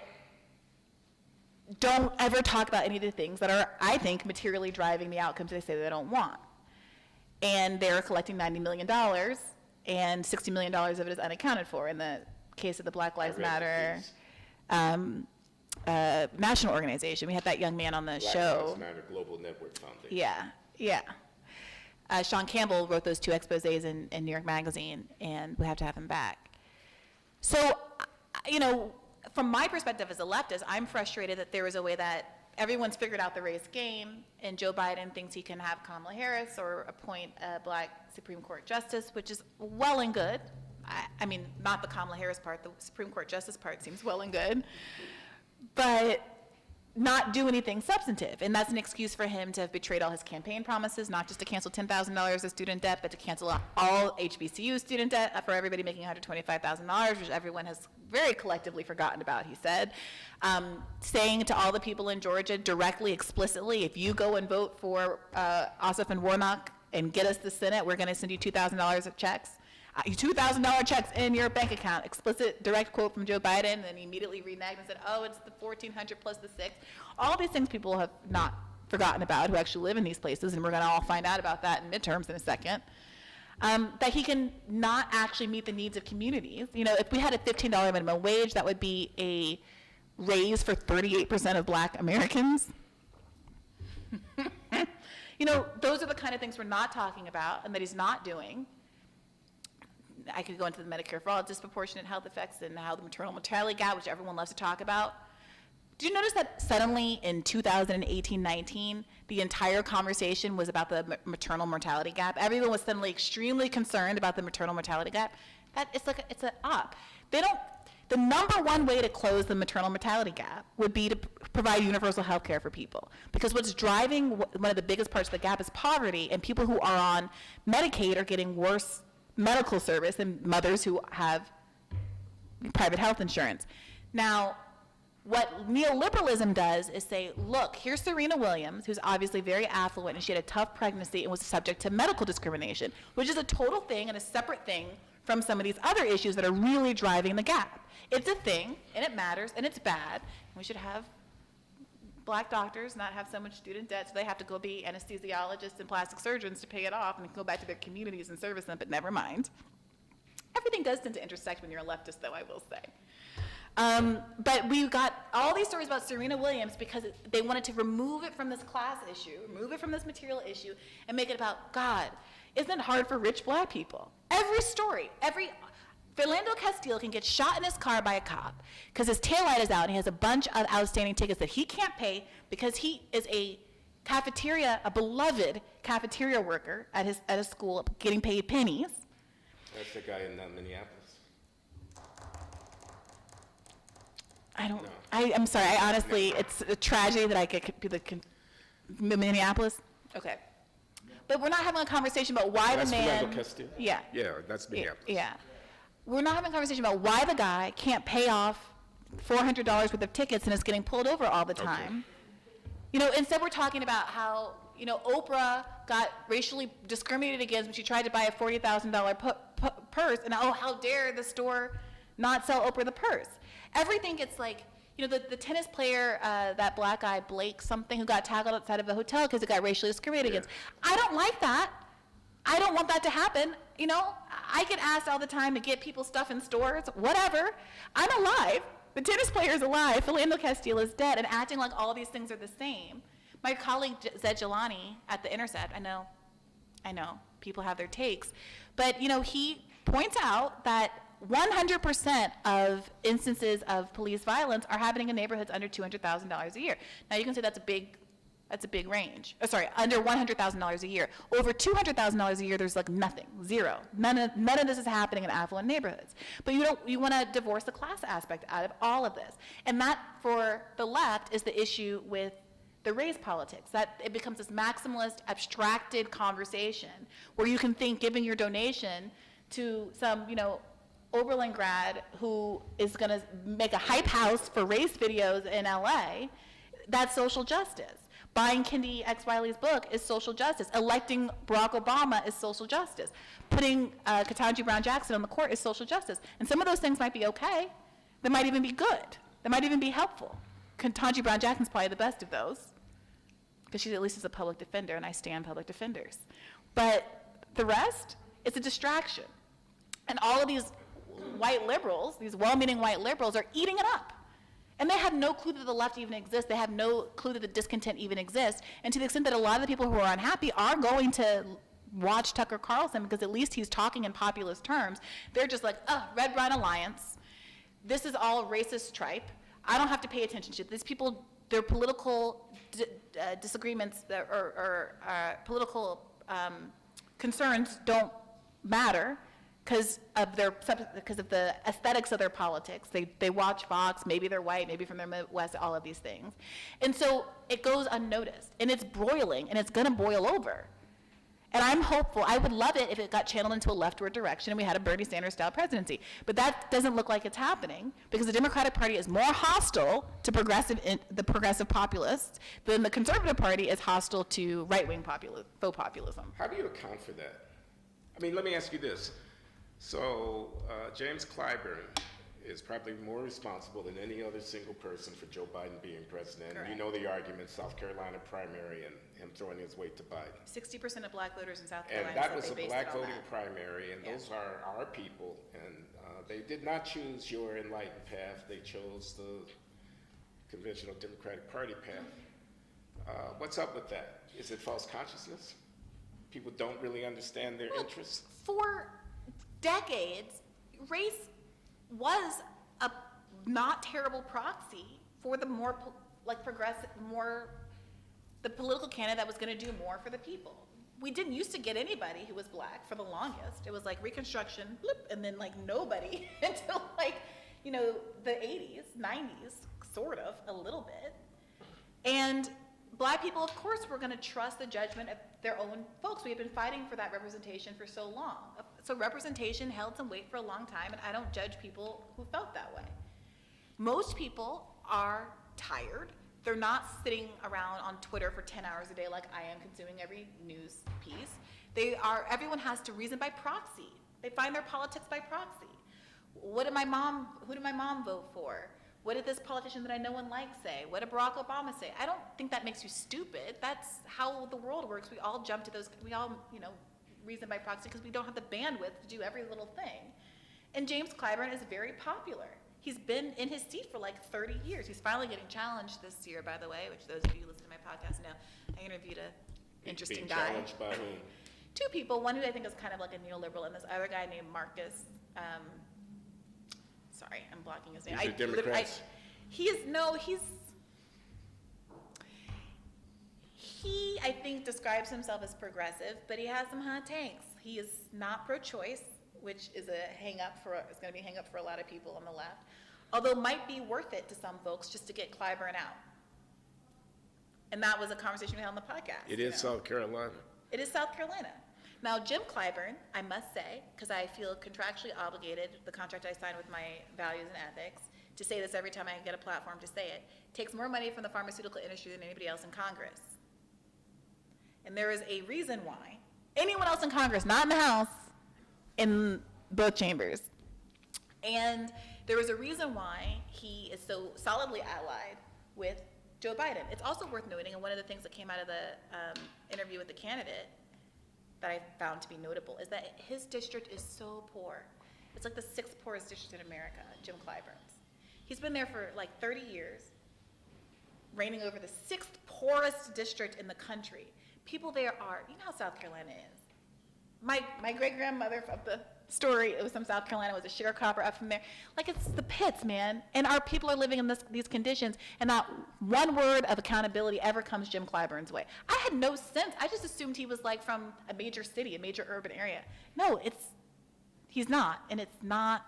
don't ever talk about any of the things that are, I think, materially driving the outcomes they say they don't want. And they're collecting $90 million and $60 million of it is unaccounted for in the case of the Black Lives Matter national organization. We had that young man on the show. Black Lives Matter Global Network Foundation. Yeah. Sean Campbell wrote those 2 exposés in New York Magazine, and we have to have him back. So, from my perspective as a leftist, I'm frustrated that there is a way that everyone's figured out the race game, and Joe Biden thinks he can have Kamala Harris or appoint a black Supreme Court justice, which is well and good. I mean, not the Kamala Harris part, the Supreme Court justice part seems well and good, but not do anything substantive. And that's an excuse for him to have betrayed all his campaign promises, not just to cancel $10,000 of student debt, but to cancel all HBCU student debt for everybody making $125,000, which everyone has very collectively forgotten about, he said. Saying to all the people in Georgia directly, explicitly, if you go and vote for Ossoff and Warnock and get us the Senate, we're going to send you $2,000 of checks. $2,000 checks in your bank account, explicit direct quote from Joe Biden, and then he immediately reneged and said, oh, it's the 1,400 plus the 6. All these things people have not forgotten about who actually live in these places, and we're going to all find out about that in midterms in a second. That he can not actually meet the needs of communities. If we had a $15 minimum wage, that would be a raise for 38% of black Americans. Those are the kind of things we're not talking about and that he's not doing. I could go into the Medicare for All, disproportionate health effects and how the maternal mortality gap, which everyone loves to talk about. Do you notice that suddenly in 2018-19, the entire conversation was about the maternal mortality gap? Everyone was suddenly extremely concerned about the maternal mortality gap. It's an op. The number one way to close the maternal mortality gap would be to provide universal health care for people. Because what's driving one of the biggest parts of the gap is poverty, and people who are on Medicaid are getting worse medical service than mothers who have private health insurance. Now, what neoliberalism does is say, look, here's Serena Williams, who's obviously very affluent, and she had a tough pregnancy and was subject to medical discrimination, which is a total thing and a separate thing from some of these other issues that are really driving the gap. It's a thing, and it matters, and it's bad. We should have black doctors not have so much student debt, so they have to go be anesthesiologists and plastic surgeons to pay it off and go back to their communities and service them, but never mind. Everything does tend to intersect when you're a leftist, though, I will say. But we got all these stories about Serena Williams because they wanted to remove it from this class issue, remove it from this material issue, and make it about, God, isn't it hard for rich black people? Every story, Philando Castile can get shot in his car by a cop because his taillight is out and he has a bunch of outstanding tickets that he can't pay because he is a beloved cafeteria worker at a school getting paid pennies. That's the guy in Minneapolis. I'm sorry, I honestly, it's a tragedy that I get Minneapolis? Okay. But we're not having a conversation about why the man. Philando Castile? Yeah. Yeah, that's Minneapolis. Yeah. We're not having a conversation about why the guy can't pay off $400 worth of tickets and is getting pulled over all the time. Okay. Instead we're talking about how, Oprah got racially discriminated against when she tried to buy a $40,000 purse, and how dare the store not sell Oprah the purse. Everything gets like, the tennis player, that black guy, Blake something, who got tackled outside of a hotel because it got racially discriminated against. I don't like that. I don't want that to happen. I get asked all the time to get people stuff in stores, whatever. I'm alive. The tennis player is alive. Philando Castile is dead, and acting like all these things are the same. My colleague Zed Jelani at the Intercept, I know, people have their takes, but he points out that 100% of instances of police violence are happening in neighborhoods under $200,000 a year. Now you can say that's a big range. Under $100,000 a year. Over $200,000 a year, there's like nothing, zero. None of this is happening in affluent neighborhoods. But you want to divorce the class aspect out of all of this. And that, for the left, is the issue with the race politics, that it becomes this maximalist, abstracted conversation where you can think giving your donation to some, Oberlin grad who is going to make a hype house for race videos in LA, that's social justice. Buying Kendi X. Wiley's book is social justice. Electing Barack Obama is social justice. Putting Ketanji Brown Jackson on the court is social justice. And some of those things might be okay. They might even be good. They might even be helpful. Ketanji Brown Jackson's probably the best of those because she at least is a public defender, and I stand public defenders. But the rest, it's a distraction. And all of these white liberals, these well-meaning white liberals, are eating it up. And they have no clue that the left even exists. They have no clue that the discontent even exists. And to the extent that a lot of the people who are unhappy are going to watch Tucker Carlson because at least he's talking in populist terms, they're just like, Red Brown Alliance. This is all racist tripe. I don't have to pay attention to these people. Their political disagreements or political concerns don't matter because of the aesthetics of their politics. They watch Fox, maybe they're white, maybe from the Midwest, all of these things. And so it goes unnoticed, and it's broiling, and it's gonna boil over. And I'm hopeful, I would love it if it got channeled into a leftward direction and we had a Bernie Sanders style presidency. But that doesn't look like it's happening because the Democratic Party is more hostile to the progressive populists than the Conservative Party is hostile to right-wing faux populism. How do you account for that? Let me ask you this. So James Clyburn is probably more responsible than any other single person for Joe Biden being president. Correct. You know the argument, South Carolina primary and him throwing his weight to Biden. 60% of black voters in South Carolina And that said was they a based black it on voting that. primary, and those are our people. And they did not choose your enlightened path. They chose the conventional Democratic Party path. What's up with that? Is it false consciousness? People don't really understand their interests? For decades, race was a not terrible proxy for the more progressive, the political candidate that was going to do more for the people. We didn't used to get anybody who was black for the longest. It was like Reconstruction, bloop, and then nobody until you know, the 80s, 90s, sort of, a little bit. And Black people, of course, were going to trust the judgment of their own folks. We have been fighting for that representation for so long. So representation held some weight for a long time, and I don't judge people who felt that way. Most people are tired. They're not sitting around on Twitter for 10 hours a day like I am consuming every news piece. Everyone has to reason by proxy. They find their politics by proxy. Who did my mom vote for? What did this politician that I know and like say? What did Barack Obama say? I don't think that makes you stupid. That's how the world works. We all jump to those, we all, reason by proxy because we don't have the bandwidth to do every little thing. And James Clyburn is very popular. He's been in his seat for like 30 years. He's finally getting challenged this year, by the way, which those of you who listen to my podcast know. I interviewed an interesting Being guy. challenged by whom? Two people, one who I think is kind of like a neoliberal, and this other guy named Marcus, sorry, I'm blocking his name. These are Democrats? He, I think, describes himself as progressive, but he has some hot takes. He is not pro-choice, which is it's going to be a hang-up for a lot of people on the left, although might be worth it to some folks just to get Clyburn out. And that was a conversation we had on the podcast. It is South Carolina. It is South Carolina. Now, Jim Clyburn, I must say, because I feel contractually obligated, the contract I signed with my values and ethics, to say this every time I get a platform to say it, takes more money from the pharmaceutical industry than anybody else in Congress. And there is a reason why anyone else in Congress, not in the House, in both chambers. And there is a reason why he is so solidly allied with Joe Biden. It's also worth noting, and one of the things that came out of the interview with the candidate that I found to be notable is that his district is so poor. It's like the 6th poorest district in America, Jim Clyburn's. He's been there for like 30 years, reigning over the 6th poorest district in the country. People there are, you know how South Carolina is. My great-grandmother of the story, it was from South Carolina, was a sharecropper up from there. Like, it's the pits, man. And our people are living in these conditions, and not one word of accountability ever comes Jim Clyburn's way. I had no sense. I just assumed he was like from a major city, a major urban area. No, he's not, and it's not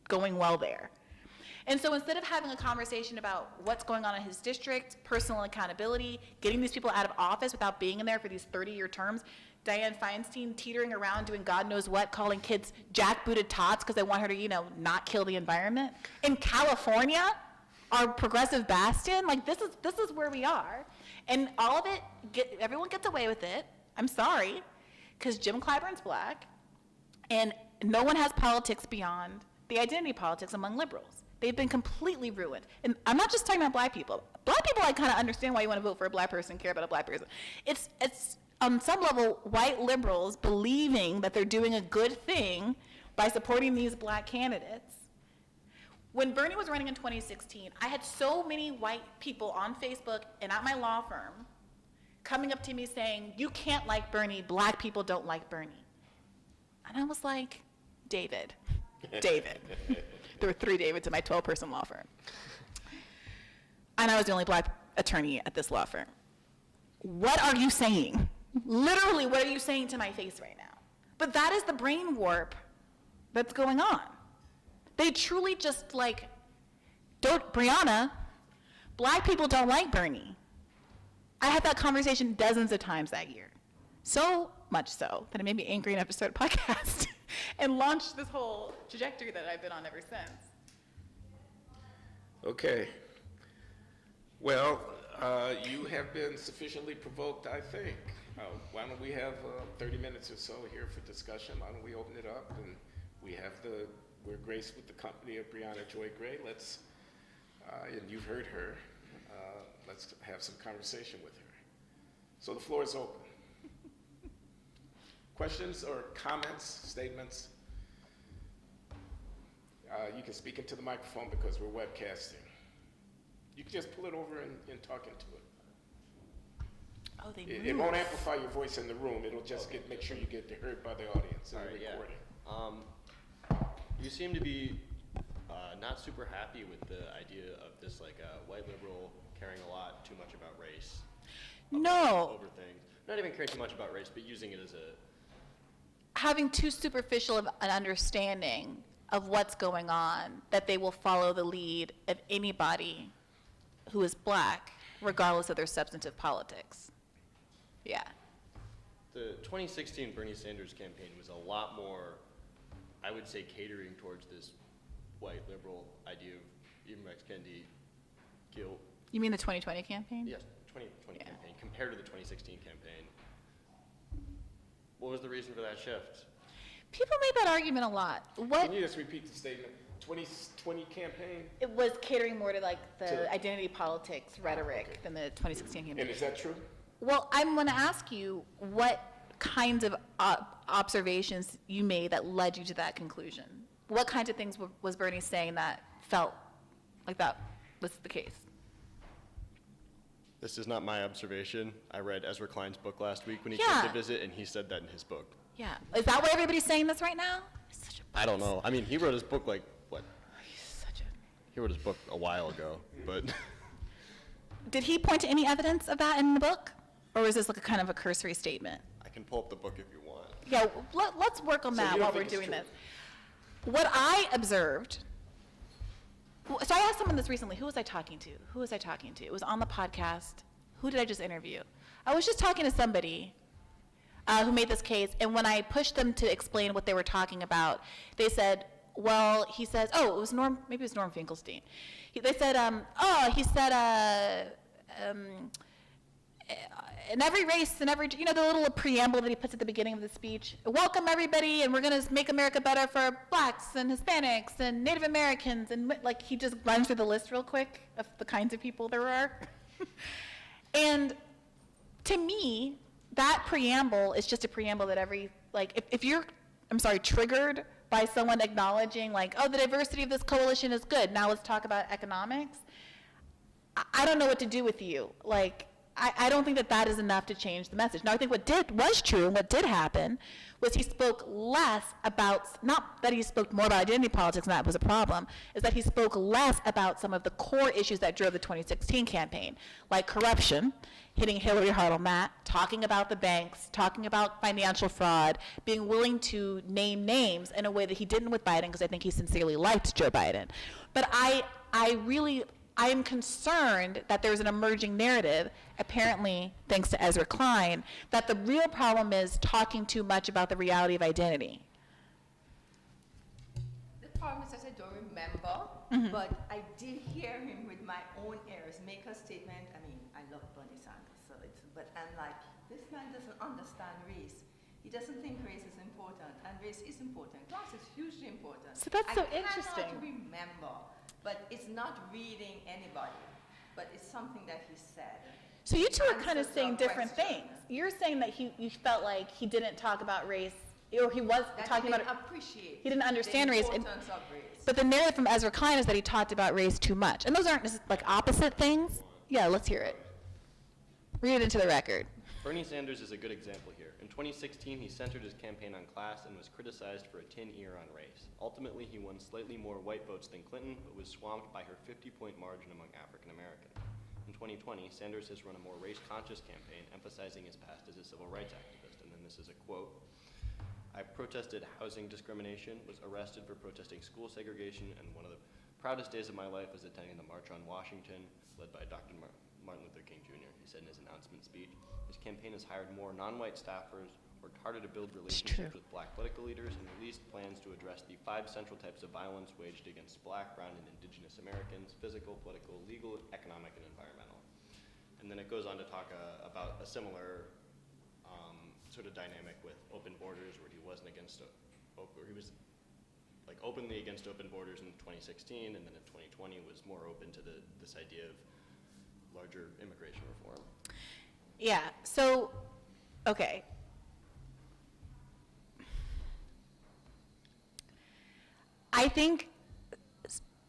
going well there. And so instead of having a conversation about what's going on in his district, personal accountability, getting these people out of office without being in there for these 30-year terms, Dianne Feinstein teetering around doing God knows what, calling kids jackbooted tots because they want her to, not kill the environment. In California, our progressive bastion, like this is where we are. And all of it, everyone gets away with it. I'm sorry, because Jim Clyburn's Black, and no one has politics beyond the identity politics among liberals. They've been completely ruined. And I'm not just talking about Black people. Black people, I kind of understand why you want to vote for a Black person and care about a Black person. It's on some level, white liberals believing that they're doing a good thing by supporting these Black candidates. When Bernie was running in 2016, I had so many white people on Facebook and at my law firm coming up to me saying, you can't like Bernie, Black people don't like Bernie. And I was like, David. There were 3 Davids in my 12-person law firm. And I was the only Black attorney at this law firm. What are you saying? Literally, what are you saying to my face right now? But that is the brain warp that's going on. They truly just Briahna, Black people don't like Bernie. I had that conversation dozens of times that year. So much so that it made me angry enough to start a podcast and launch this whole trajectory that I've been on ever since. Okay. Well, you have been sufficiently provoked, I think. Why don't we have 30 minutes or so here for discussion? Why don't we open it up? And we're graced with the company of Briahna Joy Gray. And you've heard her, let's have some conversation with her. So the floor is open. Questions or comments, statements? You can speak into the microphone because we're webcasting. You can just pull it over and talk into it. Oh, It won't amplify your voice in the room. It'll just make sure you get heard by the audience in the recording. Yeah. You seem to be not super happy with the idea of this white liberal caring a lot too much about race. Over things. Not even caring too much about race, but using it as a... Having too superficial of an understanding of what's going on, that they will follow the lead of anybody who is black, regardless of their substantive politics. Yeah. The 2016 Bernie Sanders campaign was a lot more, I would say, catering towards this white liberal idea of even Rex Kennedy guilt. You mean the 2020 campaign? Yes, 2020 campaign compared to the 2016 campaign. What was the reason for that shift? People made that argument a lot. Can you just repeat the statement? 2020 campaign? It was catering more to like the To- identity politics rhetoric okay. than the 2016 campaign. And is that true? Well, I'm going to ask you what kinds of observations you made that led you to that conclusion. What kinds of things was Bernie saying that felt like that was the case? This is not my observation. I read Ezra Klein's book last week when he Yeah. came to visit, and he said that in his book. Yeah. Is that why everybody's saying this right now? He's such a I don't know. I mean, he wrote his book like, what? He's such a... He wrote his book a while ago, but Did he point to any evidence of that in the book? Or was this like a kind of a cursory statement? I can pull up the book if you want. Yeah, let's work on So that you don't while we're think it's doing true? this. What I observed, so I asked someone this recently. Who was I talking to? It was on the podcast. Who did I just interview? I was just talking to somebody who made this case, and when I pushed them to explain what they were talking about, they said, well, he says, oh, it was Norm, maybe it was Norm Finkelstein. They said, in every race, in every, you know, the little preamble that he puts at the beginning of the speech, welcome everybody, and we're going to make America better for blacks and Hispanics and Native Americans, and like he just runs through the list real quick of the kinds of people there are. And to me, that preamble is just a preamble that every, like, if you're, I'm sorry, triggered by someone acknowledging, like, oh, the diversity of this coalition is good, now let's talk about economics, I don't know what to do with you. Like, I don't think that that is enough to change the message. Now, I think what was true and what did happen was he spoke less about, not that he spoke more about identity politics and that was a problem, is that he spoke less about some of the core issues that drove the 2016 campaign, like corruption, hitting Hillary hard on that, talking about the banks, talking about financial fraud, being willing to name names in a way that he didn't with Biden, because I think he sincerely liked Joe Biden. But I am concerned that there's an emerging narrative, apparently thanks to Ezra Klein, that the real problem is talking too much about the reality of identity. The problem is that I don't remember, but I did hear him with my own ears make a statement. I mean, I love Bernie Sanders, so it's, but I'm like, this man doesn't understand race. He doesn't think race is important, and race is important. Class is hugely important. So that's so I interesting. cannot remember, but it's not reading anybody, but it's something that he said. So you two are kind of Answers saying your different question. things. You're saying that you felt like he didn't talk about race, or he was That talking he about didn't it. appreciate He didn't understand the race, and- importance of race. But the narrative from Ezra Klein is that he talked about race too much. And those aren't just like opposite things. Yeah, let's hear it. Read it into the record. Bernie Sanders is a good example here. In 2016, he centered his campaign on class and was criticized for a tin ear on race. Ultimately, he won slightly more white votes than Clinton, but was swamped by her 50-point margin among African Americans. In 2020, Sanders has run a more race-conscious campaign, emphasizing his past as a civil rights activist. And then this is a quote. I protested housing discrimination, was arrested for protesting school segregation, and one of the proudest days of my life was attending the March on Washington, led by Dr. Martin Luther King Jr., he said in his announcement speech. His campaign has hired more non-white staffers, worked harder to build relationships with black political leaders, and released plans to address the 5 central types of violence waged against black, brown, and indigenous Americans: physical, political, legal, economic, and environmental. And then it goes on to talk about a similar sort of dynamic with open borders, where he wasn't against, or he was like openly against open borders in 2016, and then in 2020 was more open to this idea of larger immigration reform. Yeah, so, okay. I think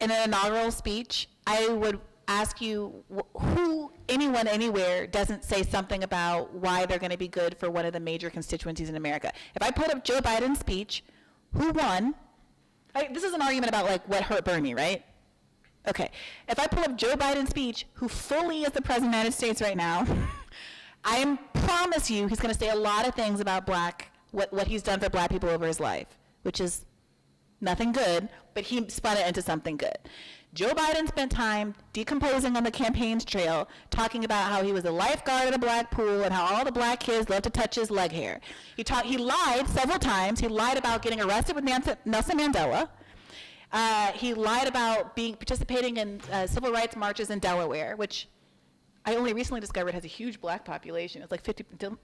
in an inaugural speech, I would ask you who, anyone, anywhere, doesn't say something about why they're going to be good for one of the major constituencies in America. If I put up Joe Biden's speech, who won? This is an argument about like what hurt Bernie, right? Okay, if I pull up Joe Biden's speech, who fully is the president of the United States right now, I promise you he's going to say a lot of things about what he's done for black people over his life, which is Nothing good, but he spun it into something good. Joe Biden spent time decomposing on the campaign's trail, talking about how he was a lifeguard at a black pool and how all the black kids love to touch his leg hair. He lied several times. He lied about getting arrested with Nelson Mandela. He lied about participating in civil rights marches in Delaware, which I only recently discovered has a huge black population. It's like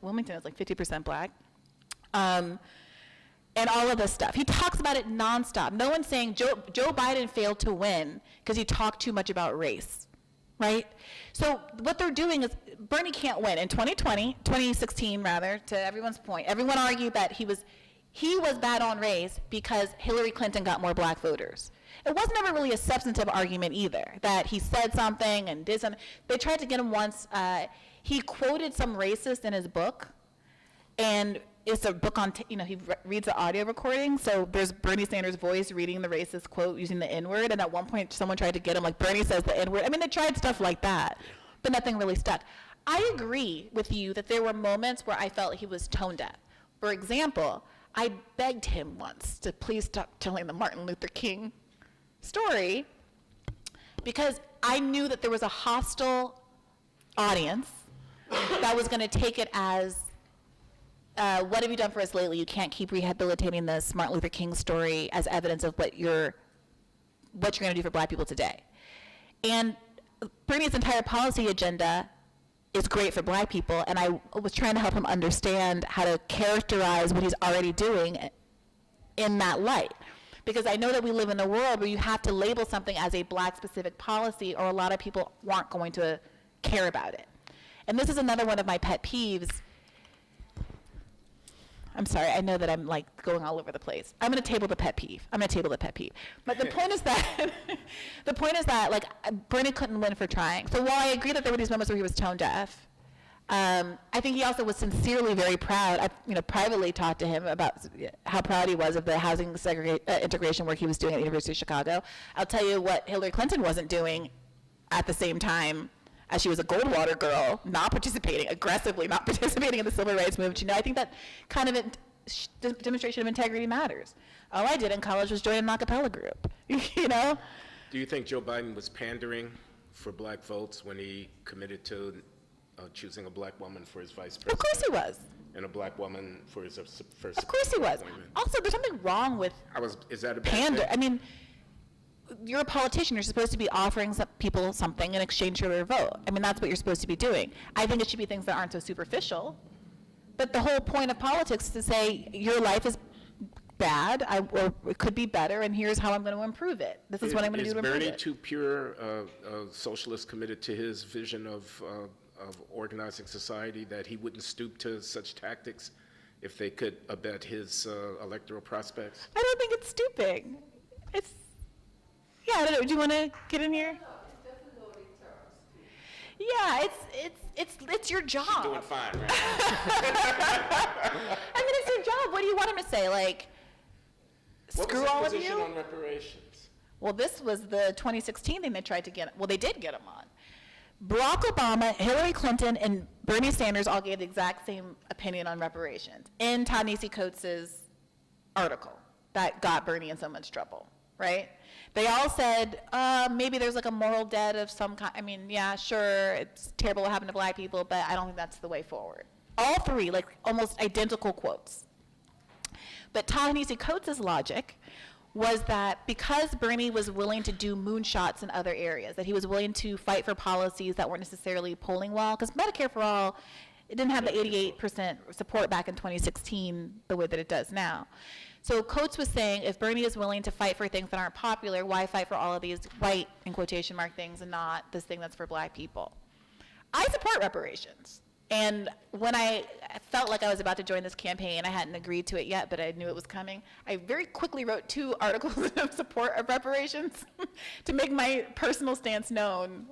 Wilmington is like 50% black. And all of this stuff. He talks about it nonstop. No one's saying Joe Biden failed to win because he talked too much about race, right? So what they're doing is, Bernie can't win. In 2016 rather, to everyone's point, everyone argued that he was bad on race because Hillary Clinton got more black voters. It wasn't ever really a substantive argument either, that he said something and did something. They tried to get him once. He quoted some racist in his book, and it's a book on, he reads the audio recording, so there's Bernie Sanders' voice reading the racist quote using the N-word, and at one point someone tried to get him, like, Bernie says the N-word. I mean, they tried stuff like that, but nothing really stuck. I agree with you that there were moments where I felt he was tone deaf. For example, I begged him once to please stop telling the Martin Luther King story, because I knew that there was a hostile audience that was gonna take it as, what have you done for us lately? You can't keep rehabilitating this Martin Luther King story as evidence of what you're going to do for black people today. And Bernie's entire policy agenda is great for black people, and I was trying to help him understand how to characterize what he's already doing in that light. Because I know that we live in a world where you have to label something as a black specific policy, or a lot of people aren't going to care about it. And this is another one of my pet peeves. I'm sorry, I know that I'm like going all over the place. I'm gonna table the pet peeve. But the point is that, like, Bernie couldn't win for trying. So while I agree that there were these moments where he was tone deaf, I think he also was sincerely very proud. I privately talked to him about how proud he was of the housing integration work he was doing at the University of Chicago. I'll tell you what Hillary Clinton wasn't doing at the same time, as she was a Goldwater girl, aggressively not participating in the civil rights movement. I think that kind of demonstration of integrity matters. All I did in college was join an a cappella group, Do you think Joe Biden was pandering for black votes when he committed to choosing a black woman for his vice president? Of course he was. And a black woman for his first Of course he was. appointment? Also, there's something wrong with Is that a bad pander. thing? I mean, you're a politician. You're supposed to be offering people something in exchange for their vote. I mean, that's what you're supposed to be doing. I think it should be things that aren't so superficial. But the whole point of politics is to say, your life is bad, or it could be better, and here's how I'm going to improve it. This is what I'm going to do to improve Is it. Bernie too pure a socialist committed to his vision of organizing society that he wouldn't stoop to such tactics if they could abet his electoral prospects? I don't think it's stooping. I don't know. Do you want to get in here? Yeah, it's your job. She's doing fine, right? I mean, it's your job. What do you want him to say? Like, screw all of you? What was his position on reparations? Well, this was the 2016 thing they tried to get. Well, they did get him on. Barack Obama, Hillary Clinton, and Bernie Sanders all gave the exact same opinion on reparations in Ta-Nehisi Coates' article that got Bernie in so much trouble, right? They all said, maybe there's like a moral debt of some kind. I mean, yeah, sure, it's terrible what happened to black people, but I don't think that's the way forward. All three, like, almost identical quotes. But Ta-Nehisi Coates' logic was that because Bernie was willing to do moonshots in other areas, that he was willing to fight for policies that weren't necessarily polling well, because Medicare for All, it didn't have the 88% support back in 2016 the way that it does now. So Coates was saying, if Bernie is willing to fight for things that aren't popular, why fight for all of these white, in quotation mark, things and not this thing that's for black people? I support reparations. And when I felt like I was about to join this campaign, I hadn't agreed to it yet, but I knew it was coming, I very quickly wrote 2 articles of support of reparations to make my personal stance known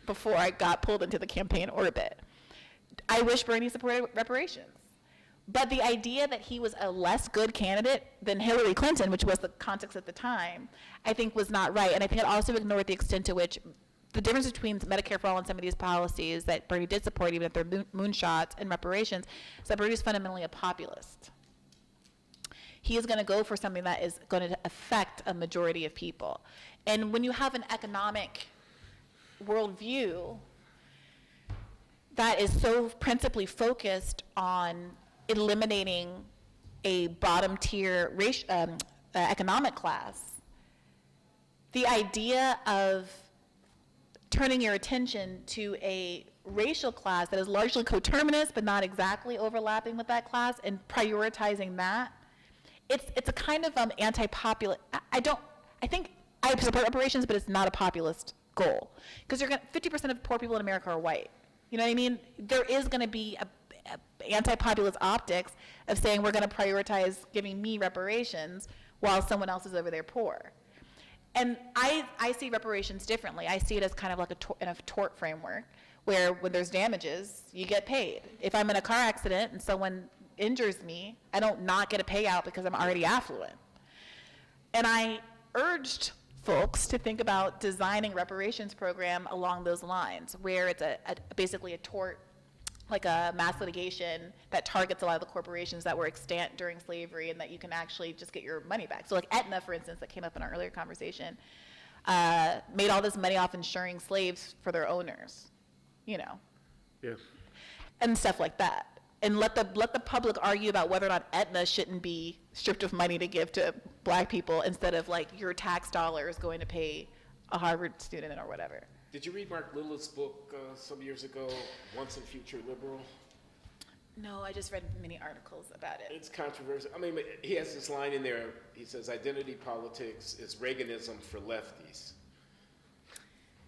before I got pulled into the campaign orbit. I wish Bernie supported reparations. But the idea that he was a less good candidate than Hillary Clinton, which was the context at the time, I think was not right. And I think it also ignored the extent to which the difference between Medicare for All and some of these policies that Bernie did support, even if they're moonshots and reparations, is that Bernie's fundamentally a populist. He is going to go for something that is going to affect a majority of people. And when you have an economic worldview that is so principally focused on eliminating a bottom tier economic class, the idea of turning your attention to a racial class that is largely coterminous but not exactly overlapping with that class and prioritizing that, it's a kind of anti-populist. I think I support reparations, but it's not a populist goal, because 50% of poor people in America are white. You know what I mean? There is going to be a anti-populist optics of saying we're going to prioritize giving me reparations while someone else is over there poor. And I see reparations differently. I see it as kind of like in a tort framework, where when there's damages, you get paid. If I'm in a car accident and someone injures me, I don't not get a payout because I'm already affluent. And I urged folks to think about designing reparations program along those lines, where it's basically a tort, like a mass litigation that targets a lot of the corporations that were extant during slavery, and that you can actually just get your money back. So like Aetna, for instance, that came up in our earlier conversation, made all this money off insuring slaves for their owners, you know, Yeah. and stuff like that. And let the public argue about whether or not Aetna shouldn't be stripped of money to give to black people, instead of like your tax dollars going to pay a Harvard student or whatever. Did you read Mark Lillard's book some years ago, Once and Future Liberal? No, I just read many articles about it. It's controversial. I mean, he has this line in there. He says, identity politics is Reaganism for lefties.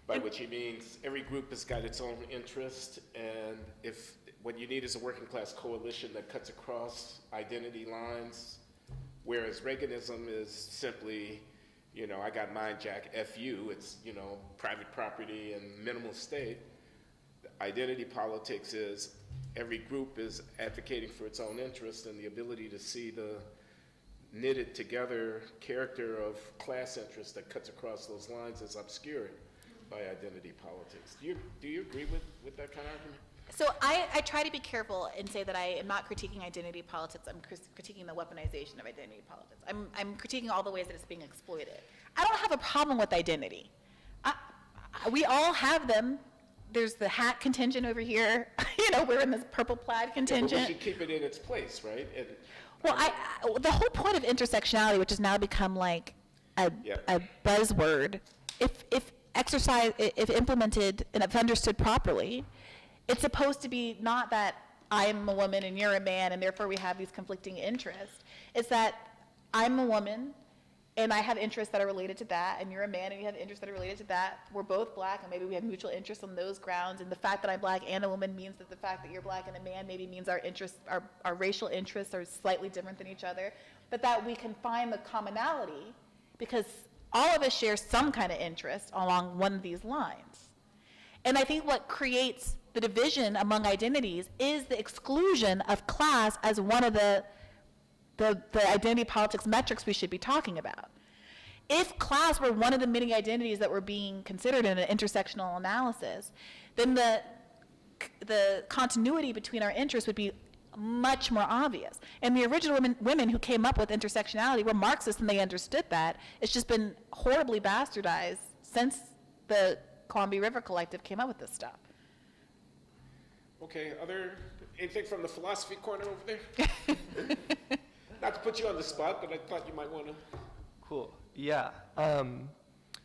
By which he means every group has got its own interest, and if what you need is a working class coalition that cuts across identity lines, whereas Reaganism is simply, you know, I got mine, Jack, F you. It's, you know, private property and minimal state. Identity politics is every group is advocating for its own interest, and the ability to see the knitted together character of class interest that cuts across those lines is obscured by identity politics. Do you agree with that kind of argument? So I try to be careful and say that I am not critiquing identity politics. I'm critiquing the weaponization of identity politics. I'm critiquing all the ways that it's being exploited. I don't have a problem with identity. We all have them. There's the hat contingent over here. You know, we're in this purple plaid contingent. Yeah, but we should keep it in its place, right? Well, the whole point of intersectionality, which has now become like a buzzword, if implemented and if understood properly, it's supposed to be not that I am a woman and you're a man and therefore we have these conflicting interests. It's that I'm a woman and I have interests that are related to that, and you're a man and you have interests that are related to that. We're both black and maybe we have mutual interests on those grounds, and the fact that I'm black and a woman means that the fact that you're black and a man maybe means our interests, our racial interests are slightly different than each other, but that we can find the commonality because all of us share some kind of interest along one of these lines. And I think what creates the division among identities is the exclusion of class as one of the identity politics metrics we should be talking about. If class were one of the many identities that were being considered in an intersectional analysis, then the continuity between our interests would be much more obvious. And the original women who came up with intersectionality were Marxists, and they understood that. It's just been horribly bastardized since the Columbia River Collective came up with this stuff. Okay, anything from the philosophy corner over there? Not to put you on the spot, but I thought you might want to. Cool. Yeah.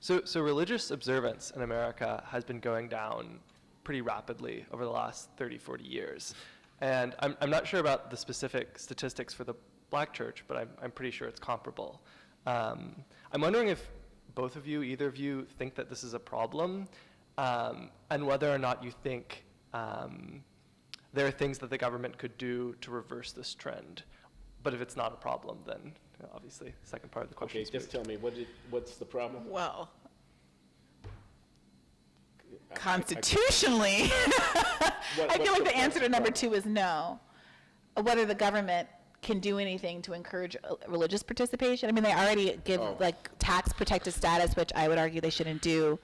So religious observance in America has been going down pretty rapidly over the last 30, 40 years. And I'm not sure about the specific statistics for the black church, but I'm pretty sure it's comparable. I'm wondering if both of you, either of you, think that this is a problem, and whether or not you think there are things that the government could do to reverse this trend. But if it's not a problem, then obviously, the second part of the question. Okay, just tell me, what's the problem? Well, constitutionally, I feel like the answer to number 2 is no. Whether the government can do anything to encourage religious participation. I mean, they already give like tax protected status, which I would argue they shouldn't do.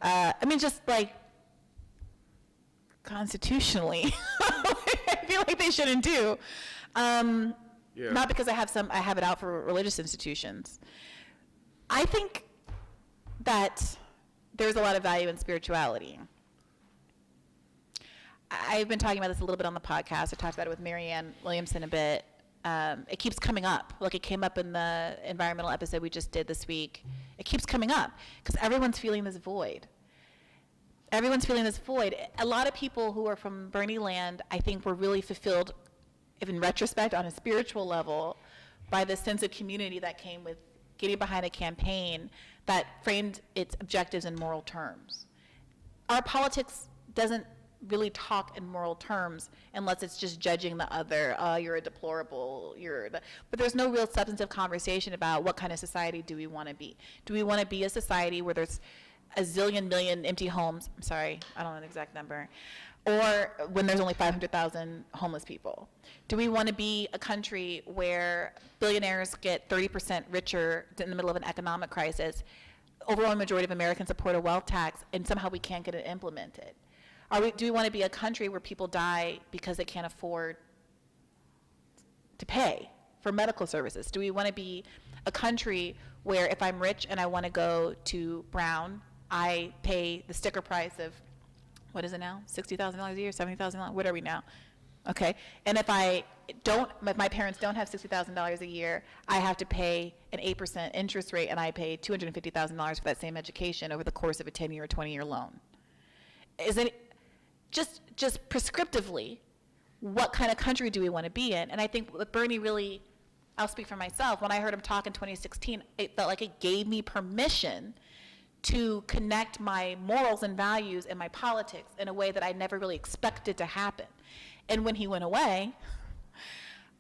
I mean, just like constitutionally, I feel like they shouldn't do. Yeah. Not because I have it out for religious institutions. I think that there's a lot of value in spirituality. I've been talking about this a little bit on the podcast. I talked about it with Marianne Williamson a bit. It keeps coming up. Like it came up in the environmental episode we just did this week. It keeps coming up because everyone's feeling this void. Everyone's feeling this void. A lot of people who are from Bernie land, I think, were really fulfilled, if in retrospect, on a spiritual level, by the sense of community that came with getting behind a campaign that framed its objectives in moral terms. Our politics doesn't really talk in moral terms unless it's just judging the other. You're a deplorable, but there's no real substantive conversation about what kind of society do we want to be. Do we want to be a society where there's a zillion million empty homes? I'm sorry, I don't know the exact number. Or when there's only 500,000 homeless people? Do we want to be a country where billionaires get 30% richer in the middle of an economic crisis, overwhelming majority of Americans support a wealth tax, and somehow we can't get it implemented? Do we want to be a country where people die because they can't afford to pay for medical services? Do we want to be a country where if I'm rich and I want to go to Brown, I pay the sticker price of, what is it now, $60,000 a year, $70,000, what are we now? Okay, and if my parents don't have $60,000 a year, I have to pay an 8% interest rate, and I pay $250,000 for that same education over the course of a 10-year or 20-year loan. Is it just prescriptively, what kind of country do we want to be in? And I think with Bernie really, I'll speak for myself, when I heard him talk in 2016, it felt like it gave me permission to connect my morals and values and my politics in a way that I never really expected to happen. And when he went away,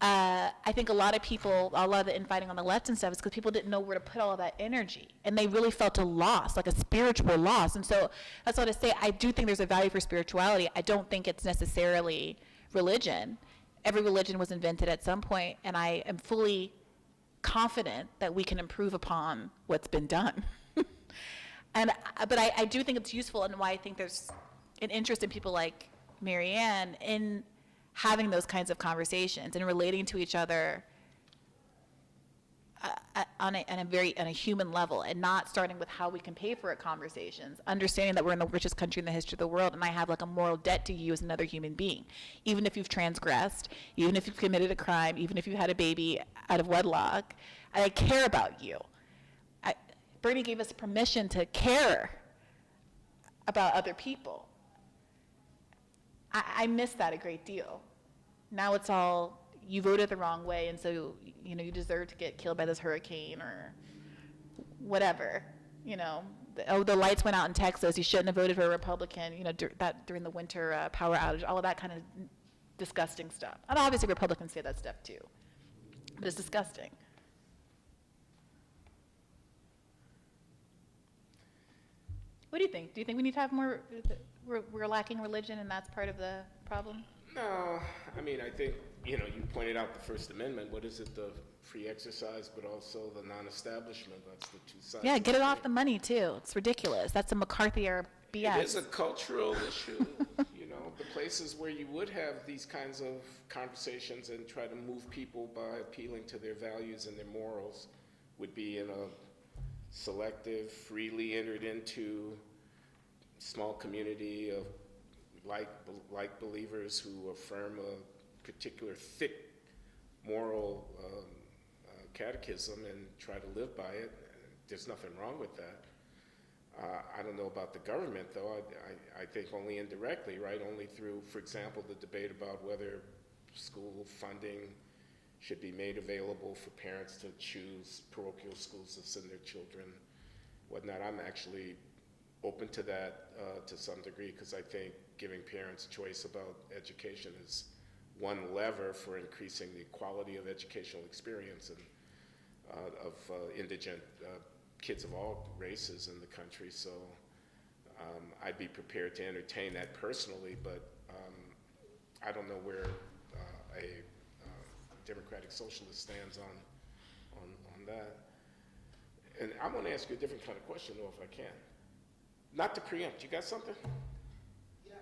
I think a lot of the infighting on the left and stuff is because people didn't know where to put all of that energy. And they really felt a loss, like a spiritual loss. And so that's all to say, I do think there's a value for spirituality. I don't think it's necessarily religion. Every religion was invented at some point, and I am fully confident that we can improve upon what's been done. But I do think it's useful, and why I think there's an interest in people like Marianne in having those kinds of conversations and relating to each other on a human level, and not starting with how we can pay for it conversations, understanding that we're in the richest country in the history of the world, and I have like a moral debt to you as another human being, even if you've transgressed, even if you've committed a crime, even if you had a baby out of wedlock, I care about you. Bernie gave us permission to care about other people. I miss that a great deal. Now it's all, you voted the wrong way, and so you deserve to get killed by this hurricane or whatever. The lights went out in Texas, you shouldn't have voted for a Republican. During the winter power outage, all of that kind of disgusting stuff. And obviously Republicans say that stuff too, but it's disgusting. What do you think? Do you think we need to have more, we're lacking religion and that's part of the problem? No, I mean, I think, you pointed out the First Amendment. What is it? The free exercise, but also the non-establishment. That's the two sides. Yeah, get it off the money, too. It's ridiculous. That's a McCarthy-era BS. It is a cultural issue. The places where you would have these kinds of conversations and try to move people by appealing to their values and their morals would be in a selective, freely entered into small community of like believers who affirm a particular thick moral catechism and try to live by it. There's nothing wrong with that. I don't know about the government, though. I think only indirectly, right? Only through, for example, the debate about whether school funding should be made available for parents to choose parochial schools to send their children, whatnot. I'm actually open to that to some degree, because I think giving parents choice about education is one lever for increasing the quality of educational experience and of indigent kids of all races in the country. So I'd be prepared to entertain that personally, but I don't know where a Democratic Socialist stands on that. And I want to ask you a different kind of question, though, if I can. Not to preempt. You got something? Yeah,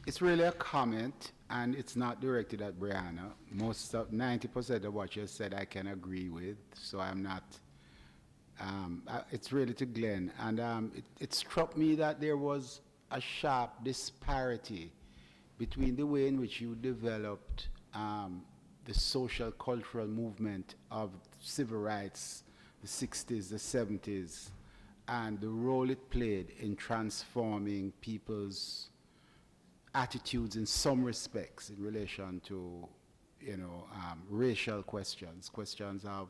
it's really a comment. and it's not directed at Briahna. 90% of what you said I can agree with, so I'm not, it's really to Glenn. And it struck me that there was a sharp disparity between the way in which you developed the social cultural movement of civil rights, the 60s, the 70s, and the role it played in transforming people's attitudes in some respects in relation to, racial questions of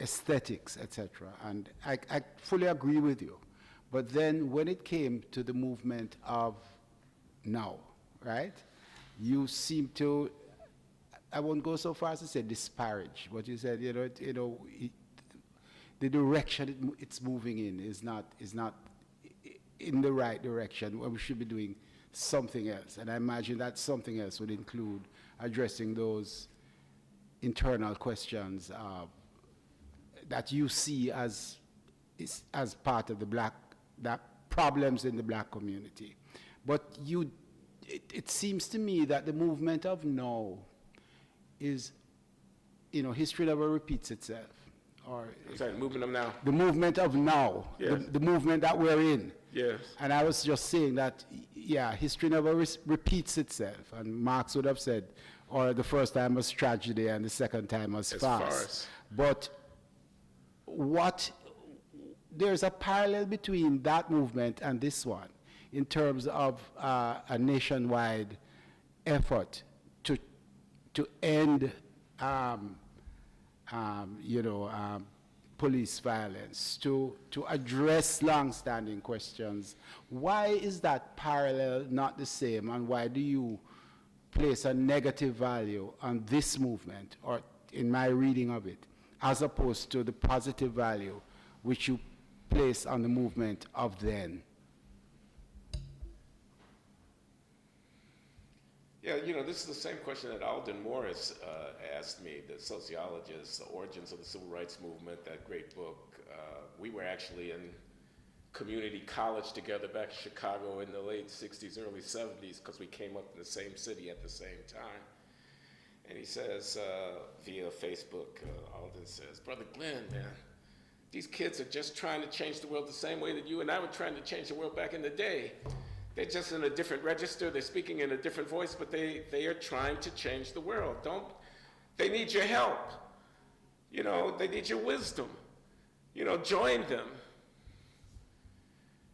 aesthetics, etc. And I fully agree with you. But then when it came to the movement of now, right, you seem to, I won't go so far as to say disparage, but you said, the direction it's moving in is not in the right direction, when we should be doing something else. And I imagine that something else would include addressing those internal questions that you see as part of that problems in the black community. But it seems to me that the movement of now is, history never repeats itself. Or Sorry, movement of now. the movement of now, Yes. the movement that we're in. Yes. And I was just saying that, history never repeats itself. And Marx would have said, or the first time was tragedy and the second time was farce. But there's a parallel between that movement and this one in terms of a nationwide effort to end police violence, to address long-standing questions. Why is that parallel not the same, and why do you place a negative value on this movement, or in my reading of it, as opposed to the positive value which you place on the movement of then? Yeah, this is the same question that Alden Morris asked me, the sociologist, The Origins of the Civil Rights Movement, that great book. We were actually in community college together back in Chicago in the late 60s, early 70s, because we came up in the same city at the same time. And he says, via Facebook, Alden says, Brother Glenn, man, these kids are just trying to change the world the same way that you and I were trying to change the world back in the day. They're just in a different register, they're speaking in a different voice, but they are trying to change the world. They need your help. They need your wisdom. Join them.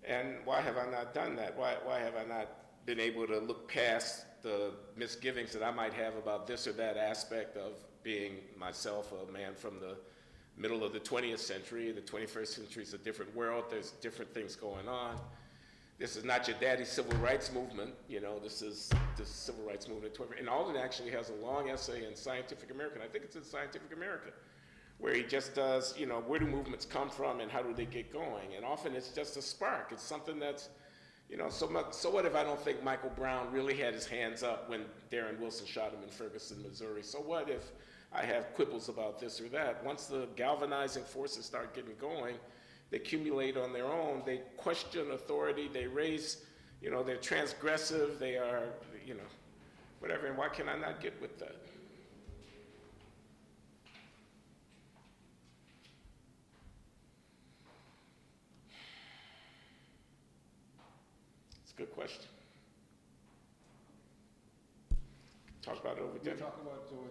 And why have I not done that? Why have I not been able to look past the misgivings that I might have about this or that aspect of being myself a man from the middle of the 20th century? The 21st century is a different world. There's different things going on. This is not your daddy's civil rights movement. This is the civil rights movement. And Alden actually has a long essay in Scientific American. I think it's in Scientific American, where he just does, where do movements come from and how do they get going? And often it's just a spark. It's something that's, so what if I don't think Michael Brown really had his hands up when Darren Wilson shot him in Ferguson, Missouri? So what if I have quibbles about this or that? Once the galvanizing forces start getting going, they accumulate on their own, they question authority, they raise, they're transgressive, they are, whatever, and why can I not get with that? It's a good question. Talk about it over dinner. Talk about it over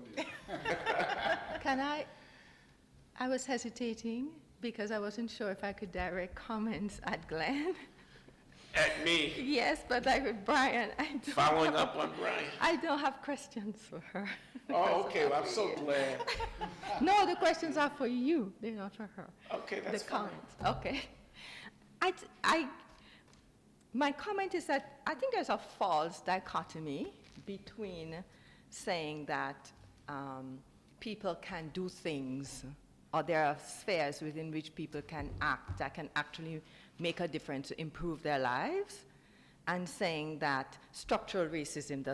dinner. I was hesitating because I wasn't sure if I could direct comments at Glenn. At me? Yes, but I heard Brian. Following up on Brian. I don't have questions for her. Oh, okay, well, I'm so glad. No, the questions are for you. They're not for her. Okay, that's the fine. Comments. Okay. My comment is that I think there's a false dichotomy between saying that people can do things, or there are spheres within which people can act that can actually make a difference to improve their lives, and saying that structural racism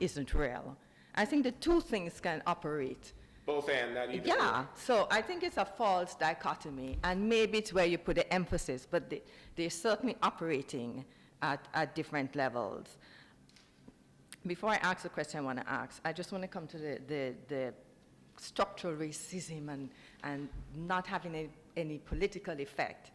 isn't real. I think the two things can operate. Both and, not either. Yeah, so I think it's a false dichotomy, and maybe it's where you put the emphasis, but they're certainly operating at different levels. before I ask the question I want to ask, I just want to come to the structural racism and not having any political effect.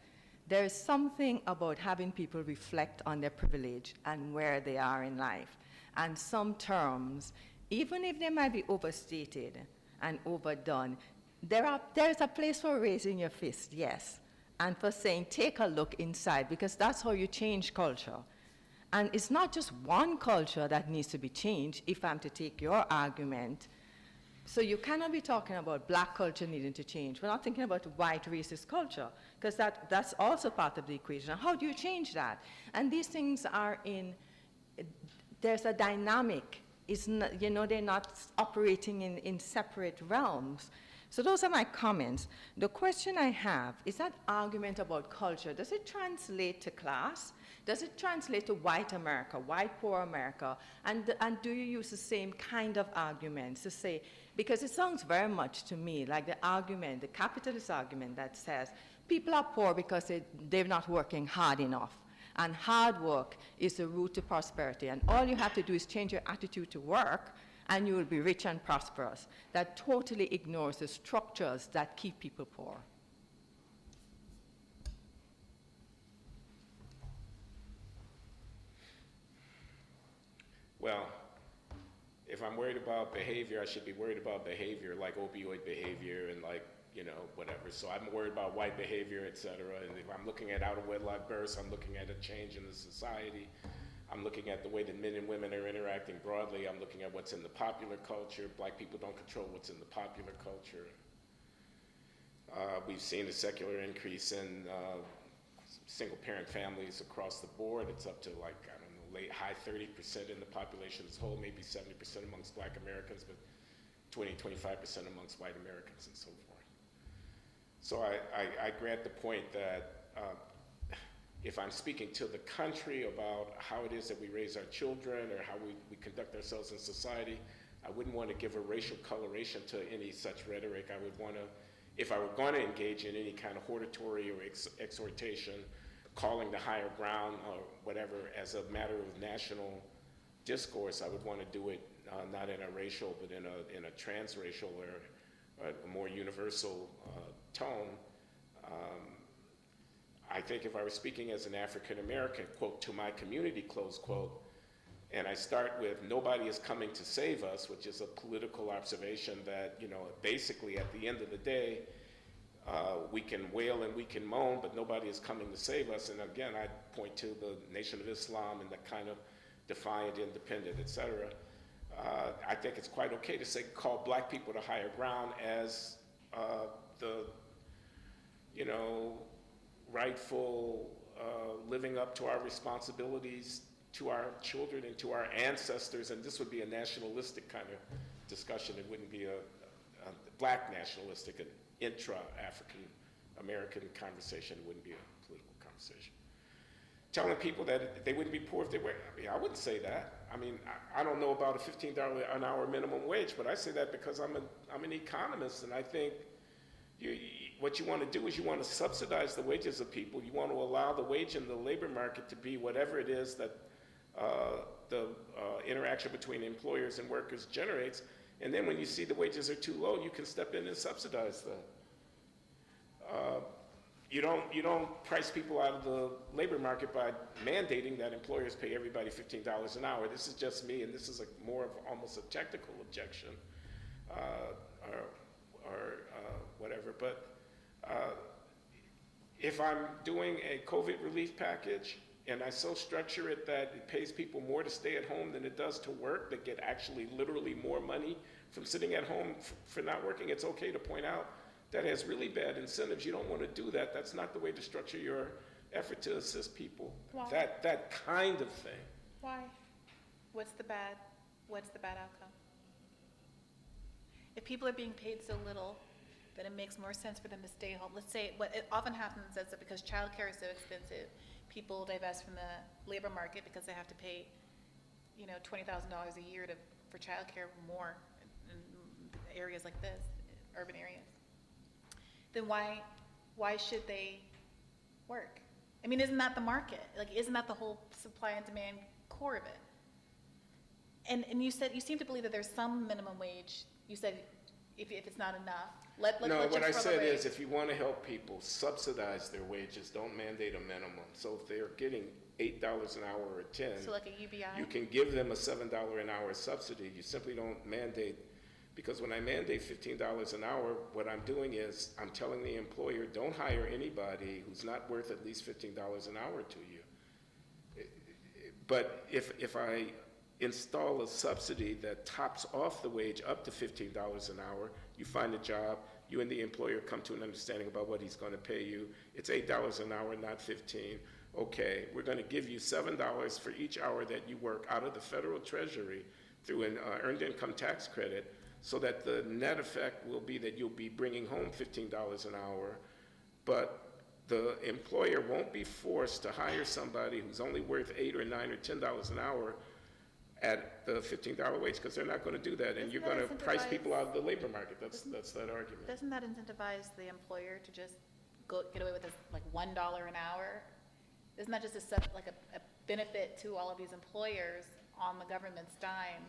There is something about having people reflect on their privilege and where they are in life. And some terms, even if they might be overstated and overdone, there's a place for raising your fist, yes, and for saying, take a look inside, because that's how you change culture. And it's not just one culture that needs to be changed, if I'm to take your argument. So you cannot be talking about black culture needing to change. We're not thinking about white racist culture, because that's also part of the equation. How do you change that? And these things are there's a dynamic. It's not, they're not operating in separate realms. So those are my comments. The question I have is that argument about culture, does it translate to class? Does it translate to white America, white poor America? And do you use the same kind of arguments to say, because it sounds very much to me like the argument, the capitalist argument that says people are poor because they're not working hard enough. And hard work is the route to prosperity. And all you have to do is change your attitude to work, and you will be rich and prosperous. That totally ignores the structures that keep people poor. Well, if I'm worried about behavior, I should be worried about behavior like opioid behavior and like, whatever. So I'm worried about white behavior, et cetera. And if I'm looking at out-of-wedlock births, I'm looking at a change in the society. I'm looking at the way that men and women are interacting broadly. I'm looking at what's in the popular culture. Black people don't control what's in the popular culture. We've seen a secular increase in single-parent families across the board. It's up to high 30% in the population as a whole, maybe 70% amongst black Americans, but 25% amongst white Americans and so forth. So I grant the point that if I'm speaking to the country about how it is that we raise our children or how we conduct ourselves in society, I wouldn't want to give a racial coloration to any such rhetoric. I would want to, if I were going to engage in any kind of hortatory or exhortation, calling the higher ground or whatever as a matter of national discourse, I would want to do it not in a racial but in a transracial or a more universal tone. I think if I were speaking as an African American, quote, to my community, close quote, and I start with nobody is coming to save us, which is a political observation that, basically at the end of the day, we can wail and we can moan, but nobody is coming to save us. And again, I point to the Nation of Islam and the kind of defiant, independent, et cetera. I think it's quite okay to say, call black people to higher ground as the, rightful living up to our responsibilities to our children and to our ancestors. And this would be a nationalistic kind of discussion. It wouldn't be a black nationalistic, an intra-African American conversation. It wouldn't be a political conversation. Telling people that they wouldn't be poor if they were, I wouldn't say that. I don't know about a $15 an hour minimum wage, but I say that because I'm an economist, and I think what you want to do is you want to subsidize the wages of people. You want to allow the wage in the labor market to be whatever it is that the interaction between employers and workers generates. And then when you see the wages are too low, you can step in and subsidize that. You don't price people out of the labor market by mandating that employers pay everybody $15 an hour. This is just me, and this is more of almost a technical objection, or whatever. But if I'm doing a COVID relief package and I so structure it that it pays people more to stay at home than it does to work, that get actually literally more money from sitting at home for not working, it's okay to point out that has really bad incentives. You don't want to do that. That's not the way to structure your effort to assist people. Why? That kind of thing. Why? What's the bad outcome? If people are being paid so little, then it makes more sense for them to stay home. Let's say what it often happens is that because childcare is so expensive, people divest from the labor market because they have to pay, $20,000 a year for childcare more in areas like this, urban areas. Then why should they work? Isn't that the market? Isn't that the whole supply and demand core of it? And you said, you seem to believe that there's some minimum wage. You said if it's not enough, let's No, what I just said prorate. is if you want to help people, subsidize their wages, don't mandate a minimum. So if they're getting $8 an hour or 10, So like a UBI? you can give them a $7 an hour subsidy. You simply don't mandate, because when I mandate $15 an hour, what I'm doing is I'm telling the employer, don't hire anybody who's not worth at least $15 an hour to you. But if I install a subsidy that tops off the wage up to $15 an hour, you find a job, you and the employer come to an understanding about what he's going to pay you. It's $8 an hour, not 15. Okay, we're going to give you $7 for each hour that you work out of the federal treasury through an earned income tax credit, so that the net effect will be that you'll be bringing home $15 an hour, but the employer won't be forced to hire somebody who's only worth $8 or $9 or $10 an hour at the $15 wage, because they're not going to do that, and you're going to price people out of the labor market. That's that argument. Doesn't that incentivize the employer to just get away with this, like $1 an hour? Isn't that just a benefit to all of these employers on the government's dime?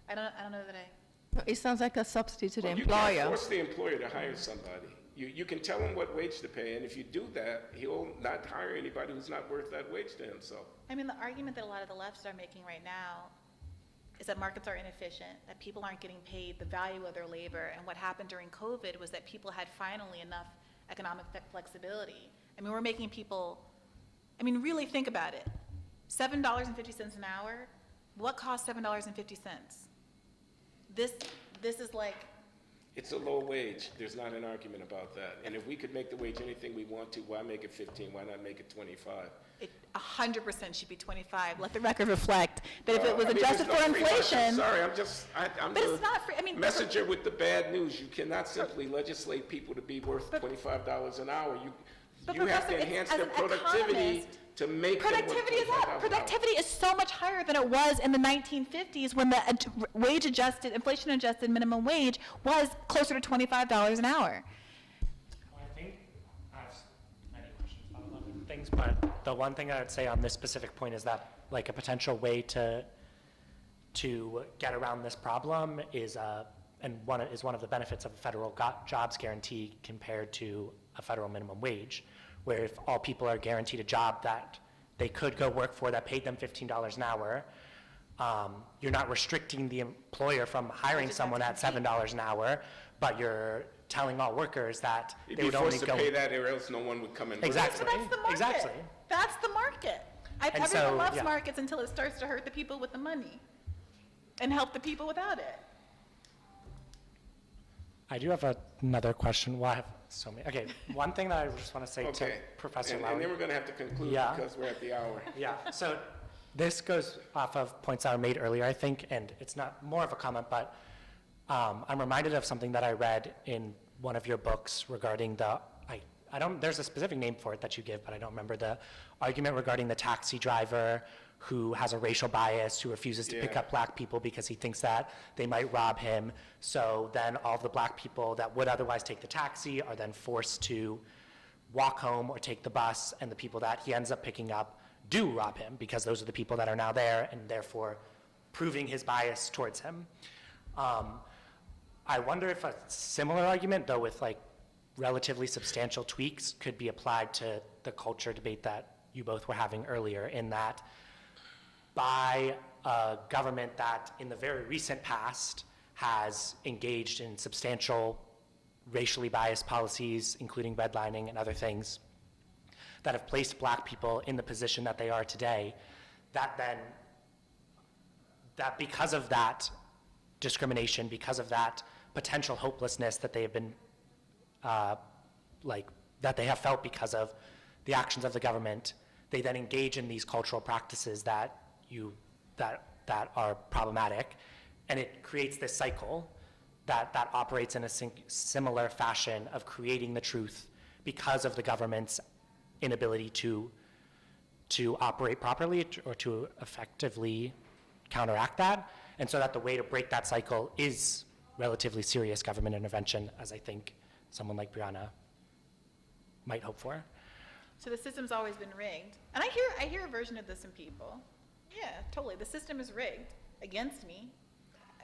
I don't know that I. It sounds like a subsidy to the Well, employer. you can't force the employer to hire somebody. You can tell him what wage to pay, and if you do that, he'll not hire anybody who's not worth that wage to himself. I mean, the argument that a lot of the lefts are making right now is that markets are inefficient, that people aren't getting paid the value of their labor, and what happened during COVID was that people had finally enough economic flexibility. I mean, we're making people, I mean, really think about it. $7.50 an hour, what costs $7.50? This is like, It's a low wage. There's not an argument about that. And if we could make the wage anything we want to, why make it 15? Why not make it 25? it 100% should be 25. Let the record reflect that if it was I mean, adjusted there's for no free lunch. inflation. I'm sorry, I'm But the it's not free. I mean, messenger with the bad news. You cannot simply legislate people to be worth $25 an hour. But You have to Professor, enhance as their an productivity economist, to make them worth productivity is up. $25 an hour. Productivity is so much higher than it was in the 1950s when the inflation adjusted minimum wage was closer to $25 an hour. Well, I think I have many questions about a lot of things, but the one thing I would say on this specific point is that like a potential way to get around this problem is one of the benefits of a federal jobs guarantee compared to a federal minimum wage, where if all people are guaranteed a job that they could go work for that paid them $15 an hour, you're not restricting the employer from hiring someone at $7 an hour, but you're telling all workers that You'd they be would only forced to pay that, or else no one would come and work. Exactly. So that's the market. Exactly. That's the market. And Everyone so, loves yeah. markets until it starts to hurt the people with the money and help the people without it. I do have another question. Well, I have so many. Okay, one thing that I just want to say to Professor And Loury. then we're going to have to conclude Yeah. because we're at the hour. Yeah, so this goes off of points that were made earlier, I think, and it's not more of a comment, but I'm reminded of something that I read in one of your books regarding there's a specific name for it that you give, but I don't remember the argument regarding the taxi driver who has a racial bias, who refuses to pick up black people because he thinks that they might rob him. So then all of the black people that would otherwise take the taxi are then forced to walk home or take the bus, and the people that he ends up picking up do rob him because those are the people that are now there, and therefore proving his bias towards him. I wonder if a similar argument, though with like relatively substantial tweaks, could be applied to the culture debate that you both were having earlier, in that by a government that in the very recent past has engaged in substantial racially biased policies, including redlining and other things, that have placed black people in the position that they are today, that because of that discrimination, because of that potential hopelessness that they have been, that they have felt because of the actions of the government, they then engage in these cultural practices that are problematic, and it creates this cycle that operates in a similar fashion of creating the truth because of the government's inability to operate properly or to effectively counteract that. And so that the way to break that cycle is relatively serious government intervention, as I think someone like Briahna might hope for. So the system's always been rigged. And I hear a version of this in people. Yeah, totally. The system is rigged. against me.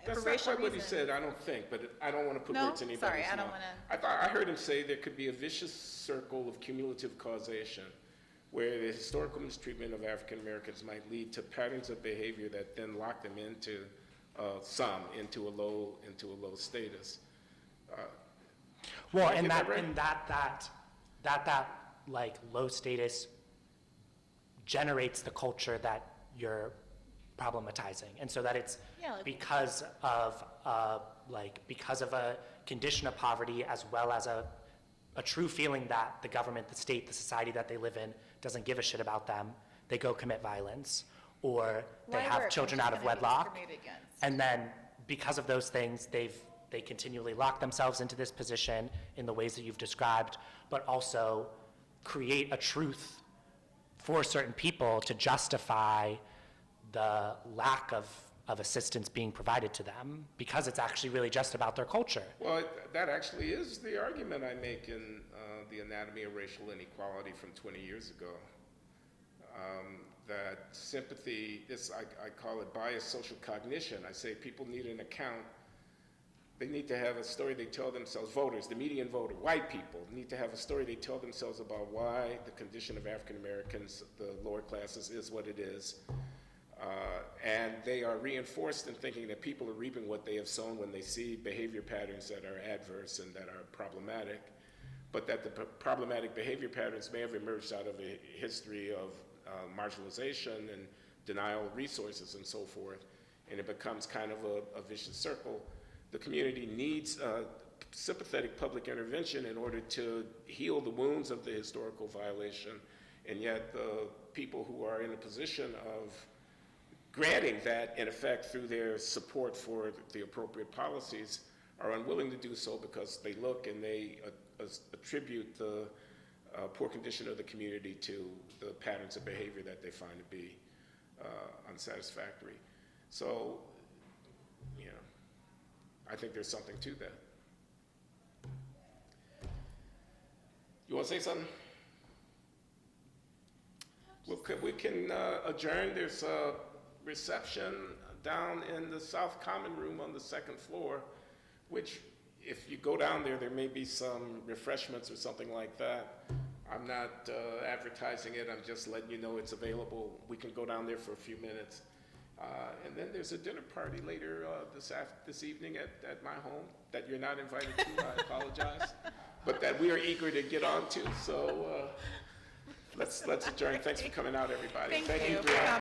That's for not racial quite what he reasons. said, I don't think, but I don't want to put No? words in anybody's Sorry, mouth. I don't wanna- I heard him say there could be a vicious circle of cumulative causation where the historical mistreatment of African Americans might lead to patterns of behavior that then lock them into into a low status. Well, Did I and get that like low status generates the culture that you're problematizing, and so that it's Yeah, like- because of a condition of poverty, as well as a true feeling that the government, the state, the society that they live in doesn't give a shit about them. They go commit violence, or they Why have were children out of gonna be wedlock, discriminated against? and then because of those things, they continually lock themselves into this position in the ways that you've described, but also create a truth for certain people to justify the lack of assistance being provided to them, because it's actually really just about their culture. Well, that actually is the argument I make in The Anatomy of Racial Inequality from 20 years ago. That sympathy, I call it biased social cognition. I say people need an account. They need to have a story they tell themselves, voters, the median voter, white people, need to have a story they tell themselves about why the condition of African Americans, the lower classes, is what it is. And they are reinforced in thinking that people are reaping what they have sown when they see behavior patterns that are adverse and that are problematic, but that the problematic behavior patterns may have emerged out of a history of marginalization and denial of resources and so forth, and it becomes kind of a vicious circle. The community needs sympathetic public intervention in order to heal the wounds of the historical violation, and yet the people who are in a position of granting that, in effect, through their support for the appropriate policies, are unwilling to do so because they look and they attribute the poor condition of the community to the patterns of behavior that they find to be unsatisfactory. So, I think there's something to that. You want to say something? We can adjourn. There's a reception down in the South Common Room on the second floor, which, if you go down there, there may be some refreshments or something like that. I'm not advertising it. I'm just letting you know it's available. We can go down there for a few minutes. And then there's a dinner party later this evening at my home that you're not invited to. I apologize, but that we are eager to get on to. So let's adjourn. Thanks for coming out, everybody. Thank you. Briahna.